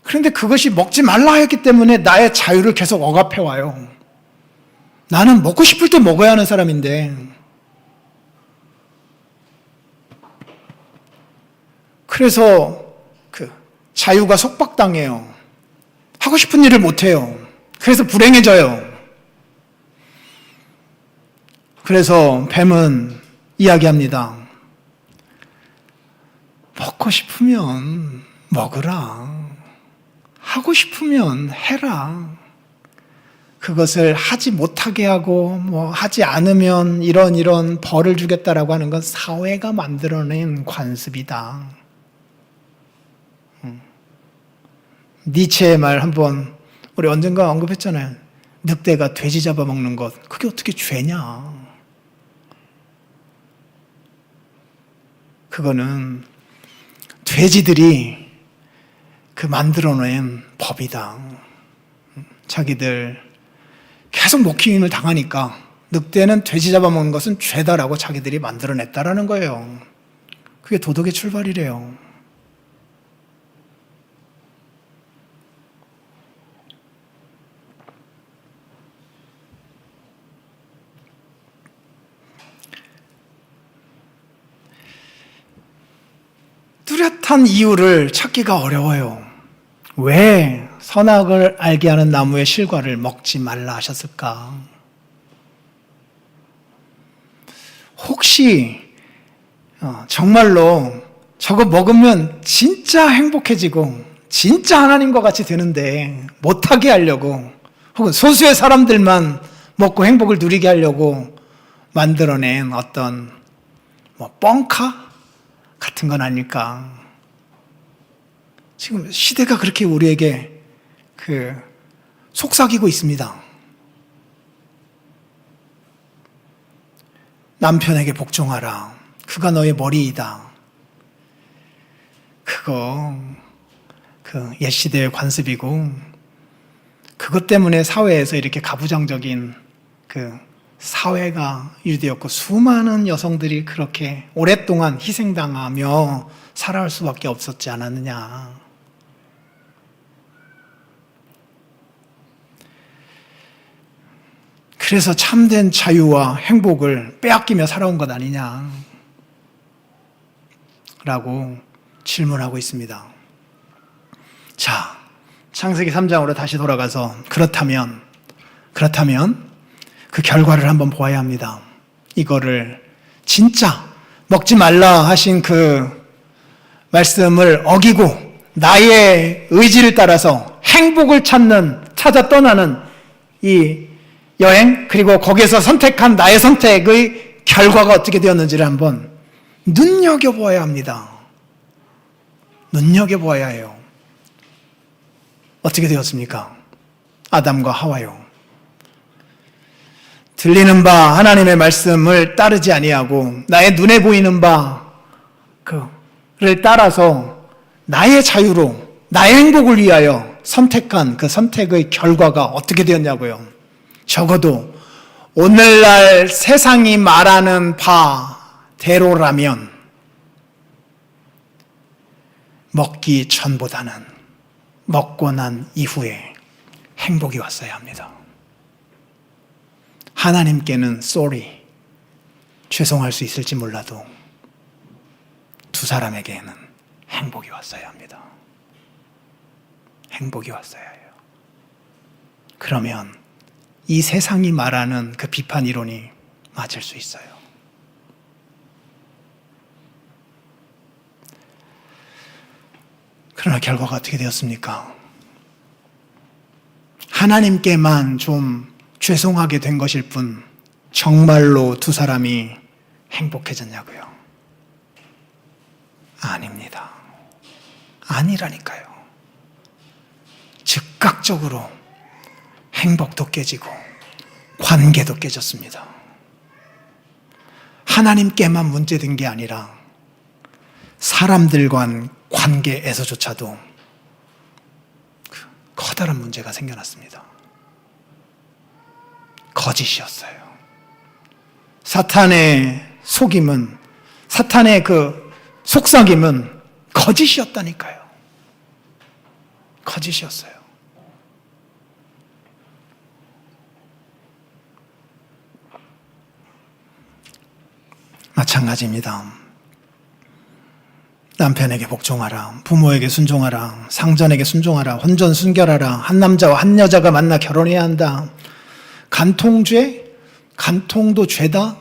그런데 그것이 먹지 말라 했기 때문에 나의 자유를 계속 억압해 와요. 나는 먹고 싶을 때 먹어야 하는 사람인데, 그래서 자유가 속박당해요. 하고 싶은 일을 못해요. 그래서 불행해져요. 그래서 뱀은 이야기합니다. 먹고 싶으면 먹으라. 하고 싶으면 해라. 그것을 하지 못하게 하고 하지 않으면 이런 벌을 주겠다라고 하는 건 사회가 만들어낸 관습이다. 니체의 말 한번 우리 언젠가 언급했잖아요. 늑대가 돼지 잡아먹는 것, 그게 어떻게 죄냐? 그거는 돼지들이 만들어낸 법이다. 자기들 계속 먹힘을 당하니까 늑대는 돼지 잡아먹는 것은 죄다라고 자기들이 만들어냈다라는 거예요. 그게 도덕의 출발이래요. 뚜렷한 이유를 찾기가 어려워요. 왜 선악을 알게 하는 나무의 실과를 먹지 말라 하셨을까? 혹시 정말로 저거 먹으면 진짜 행복해지고 진짜 하나님과 같이 되는데 못하게 하려고, 혹은 소수의 사람들만 먹고 행복을 누리게 하려고 만들어낸 어떤 뻥카 같은 건 아닐까? 지금 시대가 그렇게 우리에게 속삭이고 있습니다. 남편에게 복종하라. 그가 너의 머리이다. 그거 옛 시대의 관습이고, 그것 때문에 사회에서 이렇게 가부장적인 사회가 유지되었고, 수많은 여성들이 그렇게 오랫동안 희생당하며 살아갈 수밖에 없었지 않았느냐. 그래서 참된 자유와 행복을 빼앗기며 살아온 것 아니냐 라고 질문하고 있습니다. 자, 창세기 3장으로 다시 돌아가서 그렇다면 그 결과를 한번 보아야 합니다. 이거를 진짜 먹지 말라 하신 그 말씀을 어기고 나의 의지를 따라서 행복을 찾아 떠나는 이 여행, 그리고 거기에서 선택한 나의 선택의 결과가 어떻게 되었는지를 한번 눈여겨보아야 합니다. 눈여겨보아야 해요. 어떻게 되었습니까? 아담과 하와요. 들리는 바 하나님의 말씀을 따르지 아니하고 나의 눈에 보이는 바를 따라서 나의 자유로 나의 행복을 위하여 선택한 그 선택의 결과가 어떻게 되었냐고요. 적어도 오늘날 세상이 말하는 바대로라면 먹기 전보다는 먹고 난 이후에 행복이 왔어야 합니다. 하나님께는 sorry, 죄송할 수 있을지 몰라도 두 사람에게는 행복이 왔어야 합니다. 행복이 왔어야 해요. 그러면 이 세상이 말하는 그 비판 이론이 맞을 수 있어요. 그러나 결과가 어떻게 되었습니까? 하나님께만 좀 죄송하게 된 것일 뿐 정말로 두 사람이 행복해졌냐고요? 아닙니다. 아니라니까요. 즉각적으로 행복도 깨지고 관계도 깨졌습니다. 하나님께만 문제된 게 아니라 사람들과 관계에서조차도 커다란 문제가 생겨났습니다. 거짓이었어요. 사탄의 속임은, 사탄의 그 속삭임은 거짓이었다니까요. 거짓이었어요. 마찬가지입니다. 남편에게 복종하라, 부모에게 순종하라, 상전에게 순종하라, 혼전 순결하라, 한 남자와 한 여자가 만나 결혼해야 한다. 간통죄? 간통도 죄다?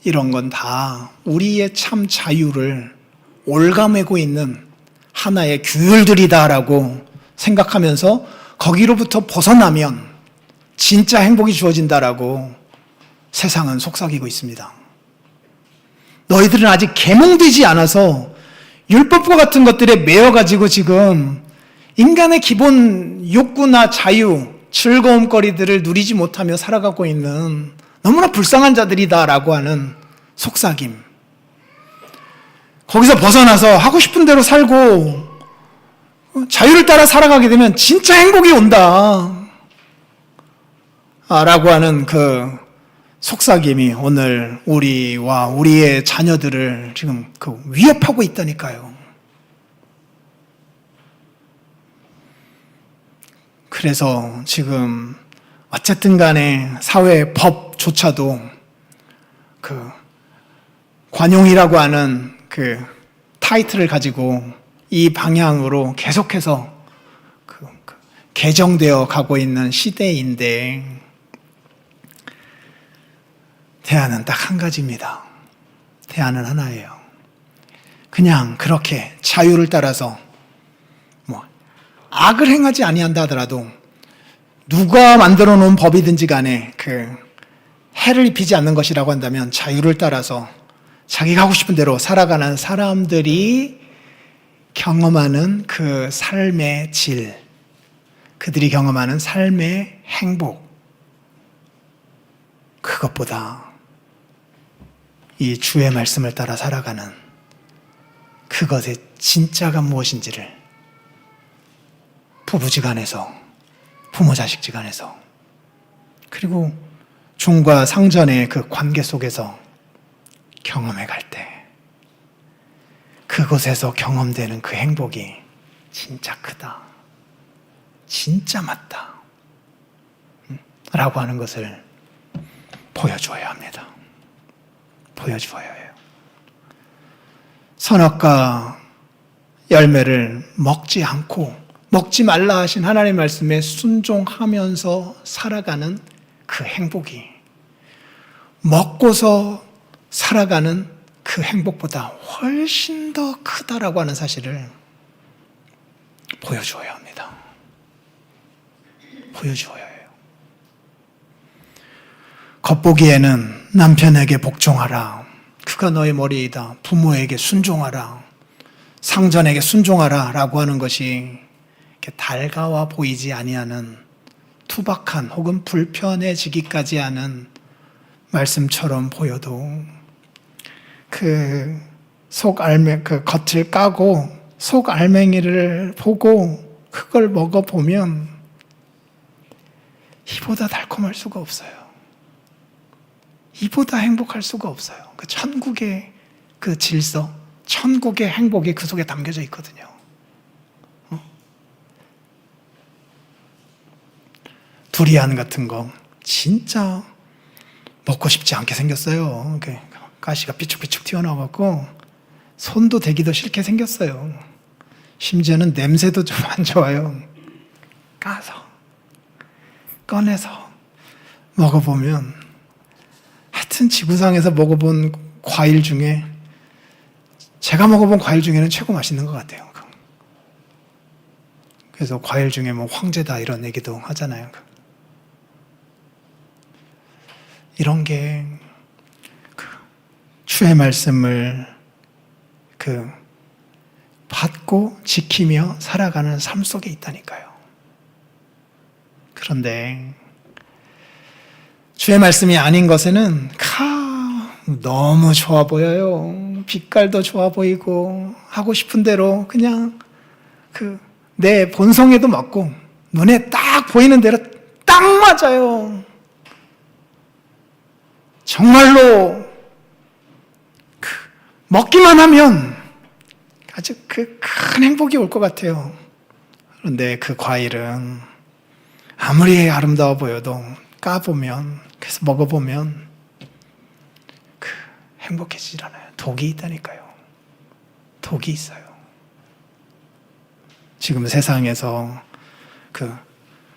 이런 건 다 우리의 참 자유를 올가매고 있는 하나의 규율들이다라고 생각하면서 거기로부터 벗어나면 진짜 행복이 주어진다라고 세상은 속삭이고 있습니다. 너희들은 아직 계몽되지 않아서 율법과 같은 것들에 매여가지고 지금 인간의 기본 욕구나 자유, 즐거움거리들을 누리지 못하며 살아가고 있는 너무나 불쌍한 자들이다라고 하는 속삭임. 거기서 벗어나서 하고 싶은 대로 살고 자유를 따라 살아가게 되면 진짜 행복이 온다 라고 하는 그 속삭임이 오늘 우리와 우리의 자녀들을 지금 그 위협하고 있다니까요. 그래서 지금 어쨌든 간에 사회 법조차도 그 관용이라고 하는 그 타이틀을 가지고 이 방향으로 계속해서 개정되어 가고 있는 시대인데 대안은 딱 한 가지입니다. 대안은 하나예요. 그냥 그렇게 자유를 따라서 악을 행하지 아니한다 하더라도 누가 만들어 놓은 법이든지 간에 그 해를 입히지 않는 것이라고 한다면 자유를 따라서 자기가 하고 싶은 대로 살아가는 사람들이 경험하는 그 삶의 질, 그들이 경험하는 삶의 행복, 그것보다 이 주의 말씀을 따라 살아가는 그것의 진짜가 무엇인지를 부부지간에서, 부모자식지간에서, 그리고 종과 상전의 그 관계 속에서 경험해 갈 때 그곳에서 경험되는 그 행복이 진짜 크다, 진짜 맞다 라고 하는 것을 보여주어야 합니다. 보여주어야 해요. 선악과 열매를 먹지 않고 먹지 말라 하신 하나님의 말씀에 순종하면서 살아가는 그 행복이 먹고서 살아가는 그 행복보다 훨씬 더 크다라고 하는 사실을 보여주어야 합니다. 보여주어야 해요. 겉보기에는 남편에게 복종하라, 그가 너의 머리이다, 부모에게 순종하라, 상전에게 순종하라 라고 하는 것이 이렇게 달가워 보이지 아니하는 투박한 혹은 불편해지기까지 하는 말씀처럼 보여도 그 겉을 까고 속 알맹이를 보고 그걸 먹어보면 이보다 달콤할 수가 없어요. 이보다 행복할 수가 없어요. 그 천국의 그 질서, 천국의 행복이 그 속에 담겨져 있거든요. 두리안 같은 거 진짜 먹고 싶지 않게 생겼어요. 가시가 삐죽삐죽 튀어나와갖고 손도 대기도 싫게 생겼어요. 심지어는 냄새도 좀 안 좋아요. 까서 꺼내서 먹어보면 하여튼 지구상에서 먹어본 과일 중에 제가 먹어본 과일 중에는 최고 맛있는 것 같아요. 그래서 과일 중에 뭐 황제다 이런 얘기도 하잖아요. 이런 게 주의 말씀을 받고 지키며 살아가는 삶 속에 있다니까요. 그런데 주의 말씀이 아닌 것에는 너무 좋아 보여요. 빛깔도 좋아 보이고 하고 싶은 대로 그냥 내 본성에도 맞고 눈에 딱 보이는 대로 딱 맞아요. 정말로 먹기만 하면 아주 큰 행복이 올 것 같아요. 그런데 그 과일은 아무리 아름다워 보여도 까보면, 그래서 먹어보면 행복해지질 않아요. 독이 있다니까요. 독이 있어요. 지금 세상에서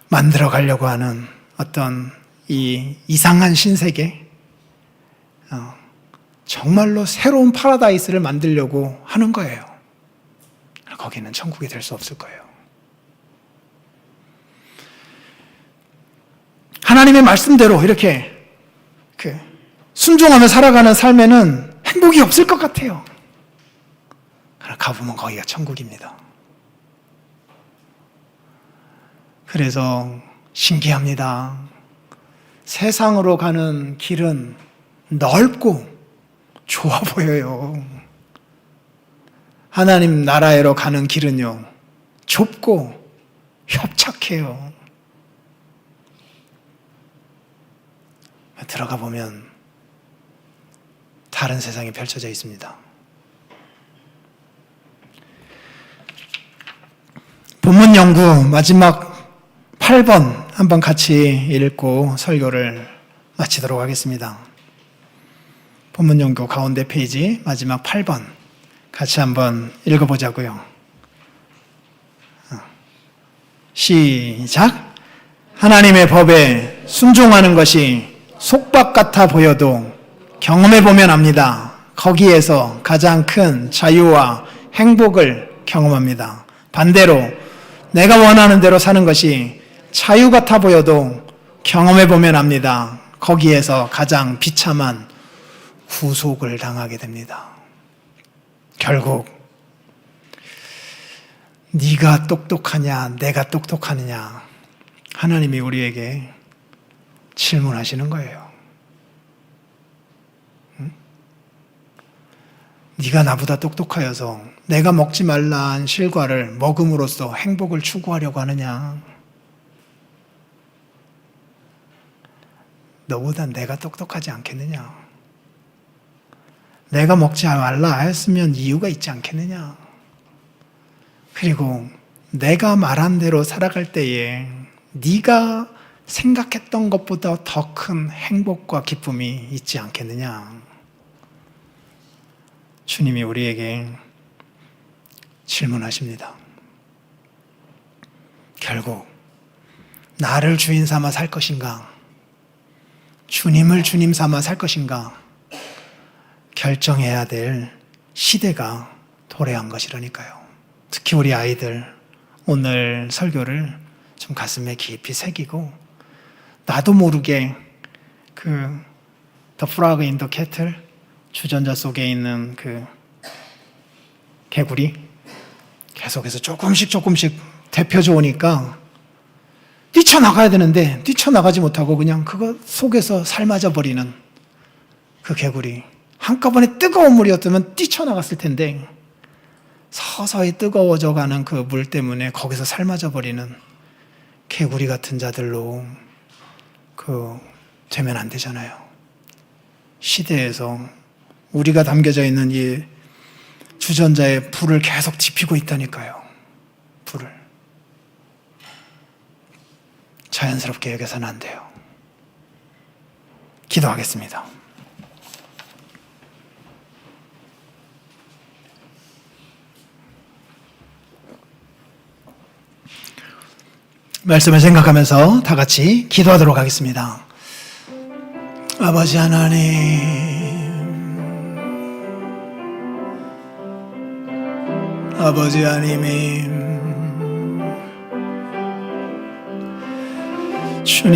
만들어 가려고 하는 어떤 이 이상한 신세계, 정말로 새로운 파라다이스를 만들려고 하는 거예요. 거기는 천국이 될 수 없을 거예요. 하나님의 말씀대로 이렇게 순종하며 살아가는 삶에는 행복이 없을 것 같아요. 그러나 가보면 거기가 천국입니다. 그래서 신기합니다. 세상으로 가는 길은 넓고 좋아 보여요. 하나님 나라로 가는 길은요, 좁고 협착해요. 들어가 보면 다른 세상이 펼쳐져 있습니다. 본문 연구 마지막 8번 한번 같이 읽고 설교를 마치도록 하겠습니다. 본문 연구 가운데 페이지 마지막 8번 같이 한번 읽어보자고요. 시작. 하나님의 법에 순종하는 것이 속박 같아 보여도 경험해보면 압니다. 거기에서 가장 큰 자유와 행복을 경험합니다. 반대로 내가 원하는 대로 사는 것이 자유 같아 보여도 경험해보면 압니다. 거기에서 가장 비참한 구속을 당하게 됩니다. 결국 네가 똑똑하냐 내가 똑똑하느냐, 하나님이 우리에게 질문하시는 거예요. 네가 나보다 똑똑하여서 내가 먹지 말란 실과를 먹음으로써 행복을 추구하려고 하느냐, 너보다 내가 똑똑하지 않겠느냐, 내가 먹지 말라 했으면 이유가 있지 않겠느냐, 그리고 내가 말한 대로 살아갈 때에 네가 생각했던 것보다 더 큰 행복과 기쁨이 있지 않겠느냐. 주님이 우리에게 질문하십니다. 결국 나를 주인 삼아 살 것인가, 주님을 주님 삼아 살 것인가 결정해야 될 시대가 도래한 것이라니까요. 특히 우리 아이들, 오늘 설교를 좀 가슴에 깊이 새기고 나도 모르게 The Frog in the Kettle, 주전자 속에 있는 개구리 계속해서 조금씩 데펴져 오니까 뛰쳐나가야 되는데 뛰쳐나가지 못하고 그냥 그거 속에서 삶아져 버리는 그 개구리. 한꺼번에 뜨거운 물이었다면 뛰쳐나갔을 텐데 서서히 뜨거워져 가는 그 물 때문에 거기서 삶아져 버리는 개구리 같은 자들로 되면 안 되잖아요. 시대에서 우리가 담겨져 있는 이 주전자에 불을 계속 지피고 있다니까요. 불을. 자연스럽게 여겨서는 안 돼요. 기도하겠습니다. 말씀을 생각하면서 다 같이 기도하도록 하겠습니다. 아버지 하나님, 아버지 하나님, 주님,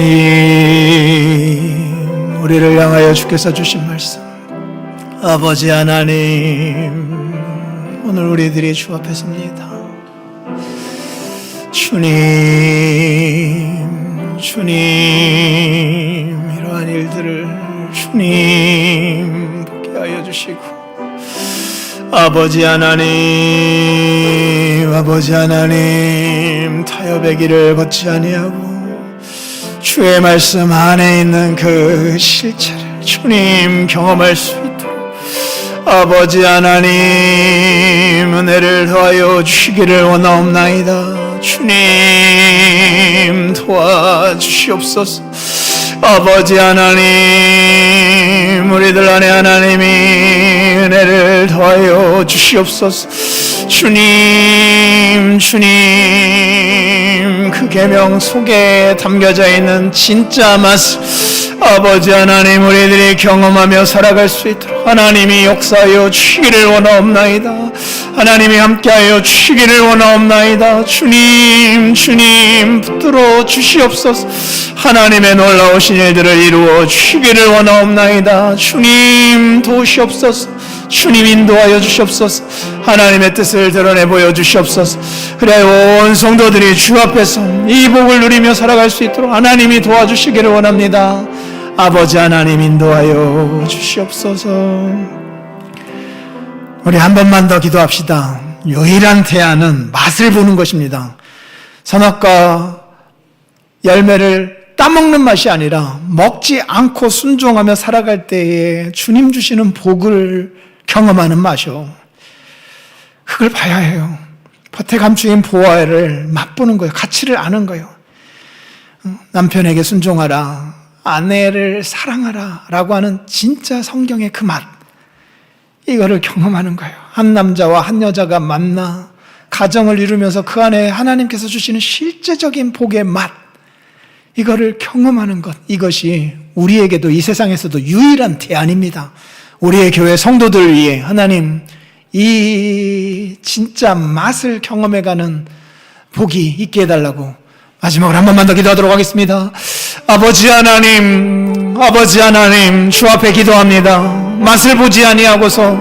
우리를 향하여 주께서 주신 말씀, 아버지 하나님, 오늘 우리들이 주 앞에 섭니다. 주님, 주님, 이러한 일들을 주님 보게 하여 주시고, 아버지 하나님, 아버지 하나님, 타협의 길을 걷지 아니하고 주의 말씀 안에 있는 그 실체를 주님 경험할 수 있도록 아버지 하나님 은혜를 더하여 주시기를 원하옵나이다. 주님 도와주시옵소서. 아버지 하나님, 우리들 안에 하나님이 은혜를 더하여 주시옵소서. 주님, 주님, 그 계명 속에 담겨져 있는 진짜 맛을 아버지 하나님 우리들이 경험하며 살아갈 수 있도록 하나님이 역사하여 주시기를 원하옵나이다. 하나님이 함께하여 주시기를 원하옵나이다. 주님, 주님 붙들어 주시옵소서. 하나님의 놀라우신 일들을 이루어 주시기를 원하옵나이다. 주님 도우시옵소서. 주님 인도하여 주시옵소서. 하나님의 뜻을 드러내 보여주시옵소서. 그래 온 성도들이 주 앞에서 이 복을 누리며 살아갈 수 있도록 하나님이 도와주시기를 원합니다. 아버지 하나님 인도하여 주시옵소서. 우리 한 번만 더 기도합시다. 유일한 대안은 맛을 보는 것입니다. 선악과 열매를 따먹는 맛이 아니라 먹지 않고 순종하며 살아갈 때에 주님 주시는 복을 경험하는 맛이요. 그걸 봐야 해요. 밭에 감추인 보화를 맛보는 거예요. 가치를 아는 거예요. 남편에게 순종하라, 아내를 사랑하라 라고 하는 진짜 성경의 그 맛, 이거를 경험하는 거예요. 한 남자와 한 여자가 만나 가정을 이루면서 그 안에 하나님께서 주시는 실제적인 복의 맛, 이거를 경험하는 것, 이것이 우리에게도 이 세상에서도 유일한 대안입니다. 우리의 교회 성도들을 위해 하나님 이 진짜 맛을 경험해가는 복이 있게 해달라고 마지막으로 한 번만 더 기도하도록 하겠습니다. 아버지 하나님, 아버지 하나님, 주 앞에 기도합니다. 맛을 보지 아니하고서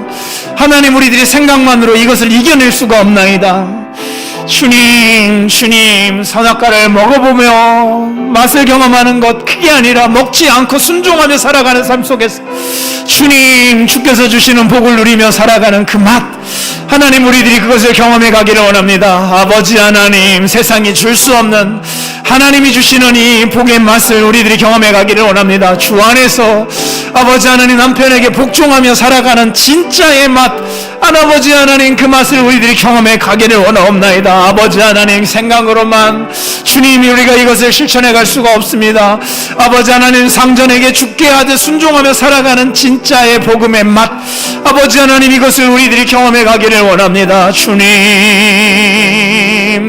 하나님 우리들이 생각만으로 이것을 이겨낼 수가 없나이다. 주님, 주님, 선악과를 먹어보며 맛을 경험하는 것, 그게 아니라 먹지 않고 순종하며 살아가는 삶 속에서 주님, 주께서 주시는 복을 누리며 살아가는 그 맛, 하나님 우리들이 그것을 경험해 가기를 원합니다. 아버지 하나님, 세상이 줄 수 없는 하나님이 주시는 이 복의 맛을 우리들이 경험해 가기를 원합니다. 주 안에서 아버지 하나님 남편에게 복종하며 살아가는 진짜의 맛, 아버지 하나님 그 맛을 우리들이 경험해 가기를 원하옵나이다. 아버지 하나님 생각으로만 주님이 우리가 이것을 실천해 갈 수가 없습니다. 아버지 하나님 상전에게 죽게 하듯 순종하며 살아가는 진짜의 복음의 맛, 아버지 하나님 이것을 우리들이 경험해 가기를 원합니다. 주님,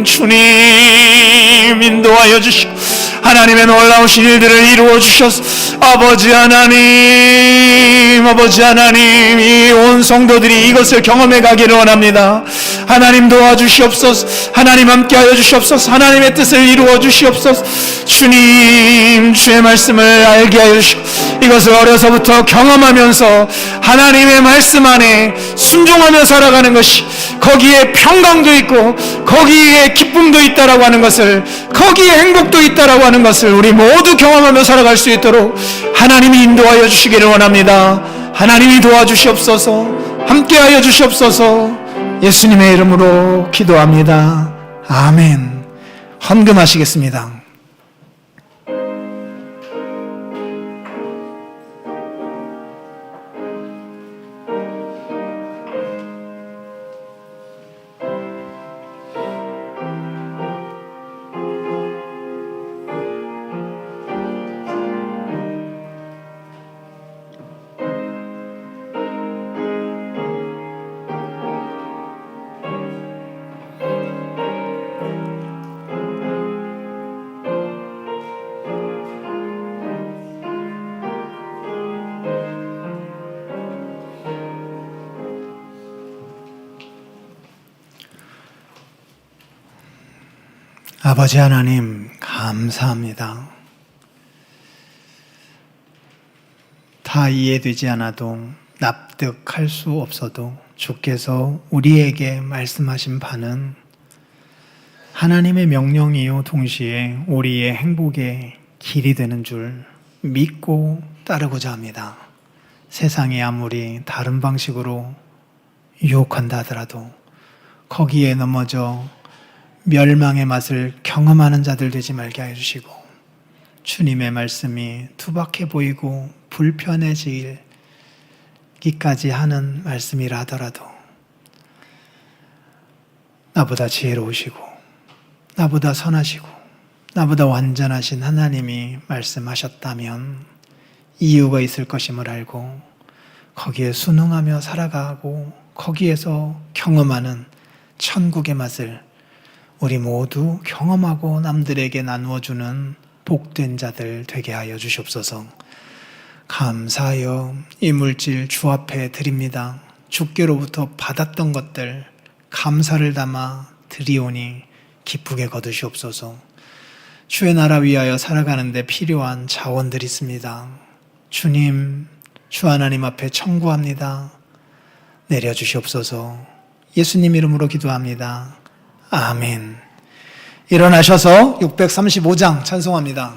주님 인도하여 주시고 하나님의 놀라우신 일들을 이루어 주셔서 아버지 하나님, 아버지 하나님 이 온 성도들이 이것을 경험해 가기를 원합니다. 하나님 도와주시옵소서. 하나님 함께하여 주시옵소서. 하나님의 뜻을 이루어 주시옵소서. 주님, 주의 말씀을 알게 하여 주시고 이것을 어려서부터 경험하면서 하나님의 말씀 안에 순종하며 살아가는 것이 거기에 평강도 있고 거기에 기쁨도 있다라고 하는 것을, 거기에 행복도 있다라고 하는 것을 우리 모두 경험하며 살아갈 수 있도록 하나님이 인도하여 주시기를 원합니다. 하나님이 도와주시옵소서. 함께하여 주시옵소서. 예수님의 이름으로 기도합니다. 아멘. 헌금하시겠습니다. 아버지 하나님, 감사합니다. 다 이해되지 않아도, 납득할 수 없어도 주께서 우리에게 말씀하신 바는 하나님의 명령이요 동시에 우리의 행복의 길이 되는 줄 믿고 따르고자 합니다. 세상이 아무리 다른 방식으로 유혹한다 하더라도 거기에 넘어져 멸망의 맛을 경험하는 자들 되지 말게 해주시고, 주님의 말씀이 투박해 보이고 불편해지기까지 하는 말씀이라 하더라도 나보다 지혜로우시고 나보다 선하시고 나보다 완전하신 하나님이 말씀하셨다면 이유가 있을 것임을 알고 거기에 순응하며 살아가고 거기에서 경험하는 천국의 맛을 우리 모두 경험하고 남들에게 나누어주는 복된 자들 되게 하여 주시옵소서. 감사하여 이 물질 주 앞에 드립니다. 주께로부터 받았던 것들 감사를 담아 드리오니 기쁘게 거두시옵소서. 주의 나라 위하여 살아가는데 필요한 자원들이 있습니다. 주님, 주 하나님 앞에 청구합니다. 내려주시옵소서. 예수님 이름으로 기도합니다. 아멘. 일어나셔서 635장 찬송합니다.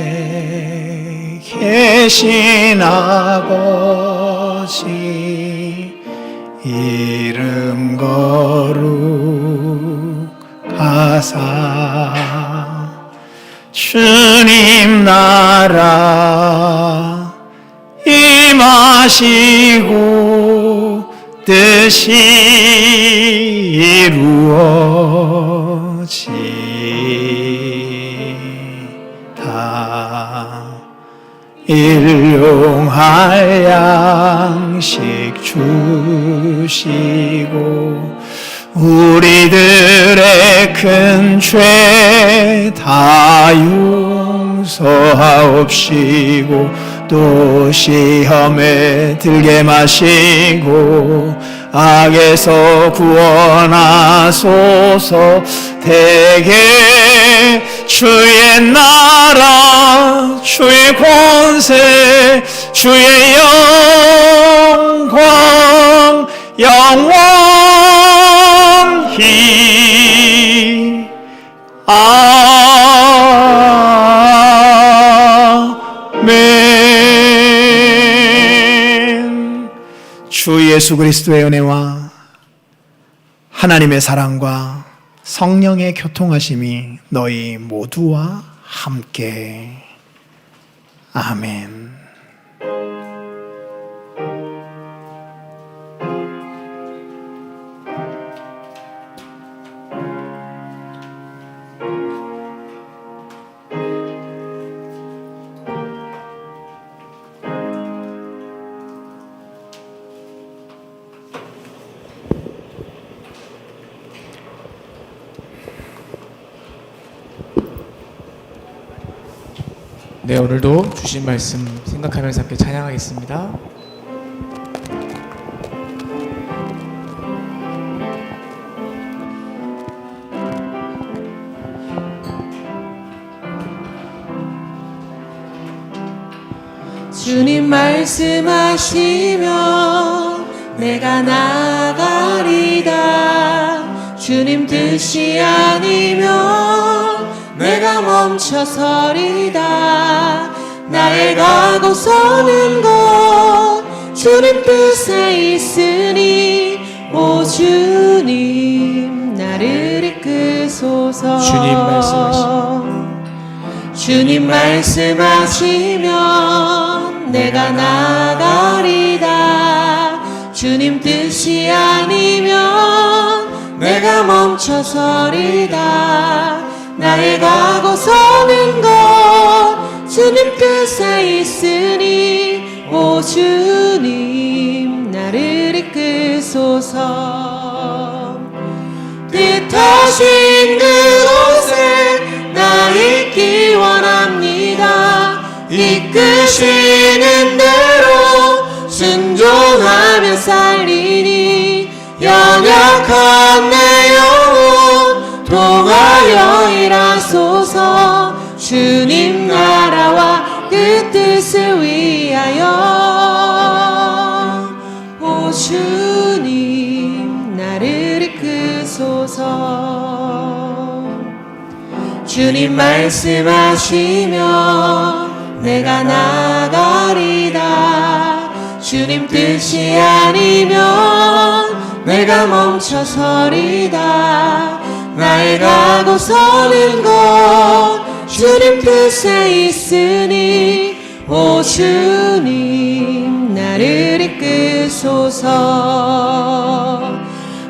하늘에 계신 아버지 이름 거룩하사 주님 나라 임하시고 뜻이 이루어지다. 일용할 양식 주시고 우리들의 큰 죄 다 용서하옵시고 또 시험에 들게 마시고 악에서 구원하소서. 대개 주의 나라 주의 권세 주의 영광 영원히 아멘. 주 예수 그리스도의 은혜와 하나님의 사랑과 성령의 교통하심이 너희 모두와 함께. 아멘. 네, 오늘도 주신 말씀 생각하면서 함께 찬양하겠습니다. 주님 말씀하시면 내가 나가리다. 주님 뜻이 아니면 내가 멈춰서리다. 나의 가고 서는 곳 주님 뜻에 있으니 오 주님 나를 이끄소서. 주님 말씀하시면 내가 나가리다. 주님 뜻이 아니면 내가 멈춰서리다. 나의 가고 서는 곳 주님 뜻에 있으니 오 주님 나를 이끄소서. 뜻하신 그곳에 나 이끄시는 대로 순종하며 살리니 연약한 내 영혼 통하여 일하소서 주님 나라와 그 뜻을 위하여 오 주님 나를 이끄소서 주님 말씀하시며 내가 나가리다 주님 뜻이 아니면 내가 멈춰서리다 나의 가고 서는 곳 주님 뜻에 있으니 오 주님 나를 이끄소서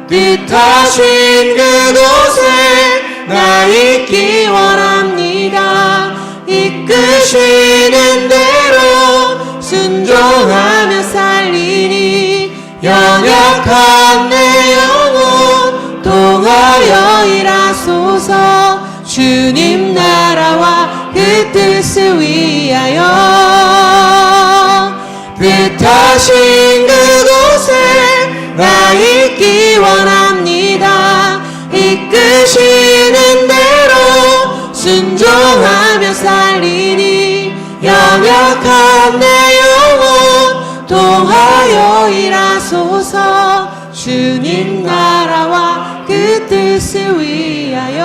뜻하신 그곳에 나 있기 원합니다 이끄시는 대로 순종하며 살리니 연약한 내 영혼 통하여 일하소서 주님 나라와 그 뜻을 위하여 뜻하신 그곳에 나 있기 원합니다 이끄시는 대로 순종하며 살리니 연약한 내 영혼 통하여 일하소서 주님 나라와 그 뜻을 위하여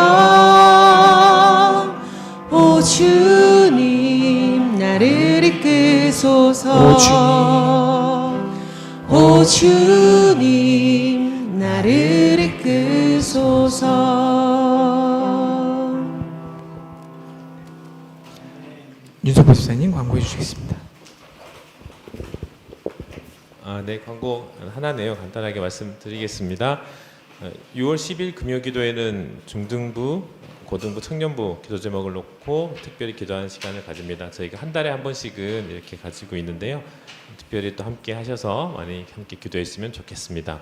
오 주님 나를 이끄소서 오 주님 나를 이끄소서 윤석호 집사님 광고해 주시겠습니다. 네, 광고 하나 내용 간단하게 말씀드리겠습니다. 6월 10일 금요기도에는 중등부, 고등부, 청년부 기도 제목을 놓고 특별히 기도하는 시간을 가집니다. 저희가 한 달에 한 번씩은 이렇게 가지고 있는데요. 특별히 또 함께 하셔서 많이 함께 기도했으면 좋겠습니다.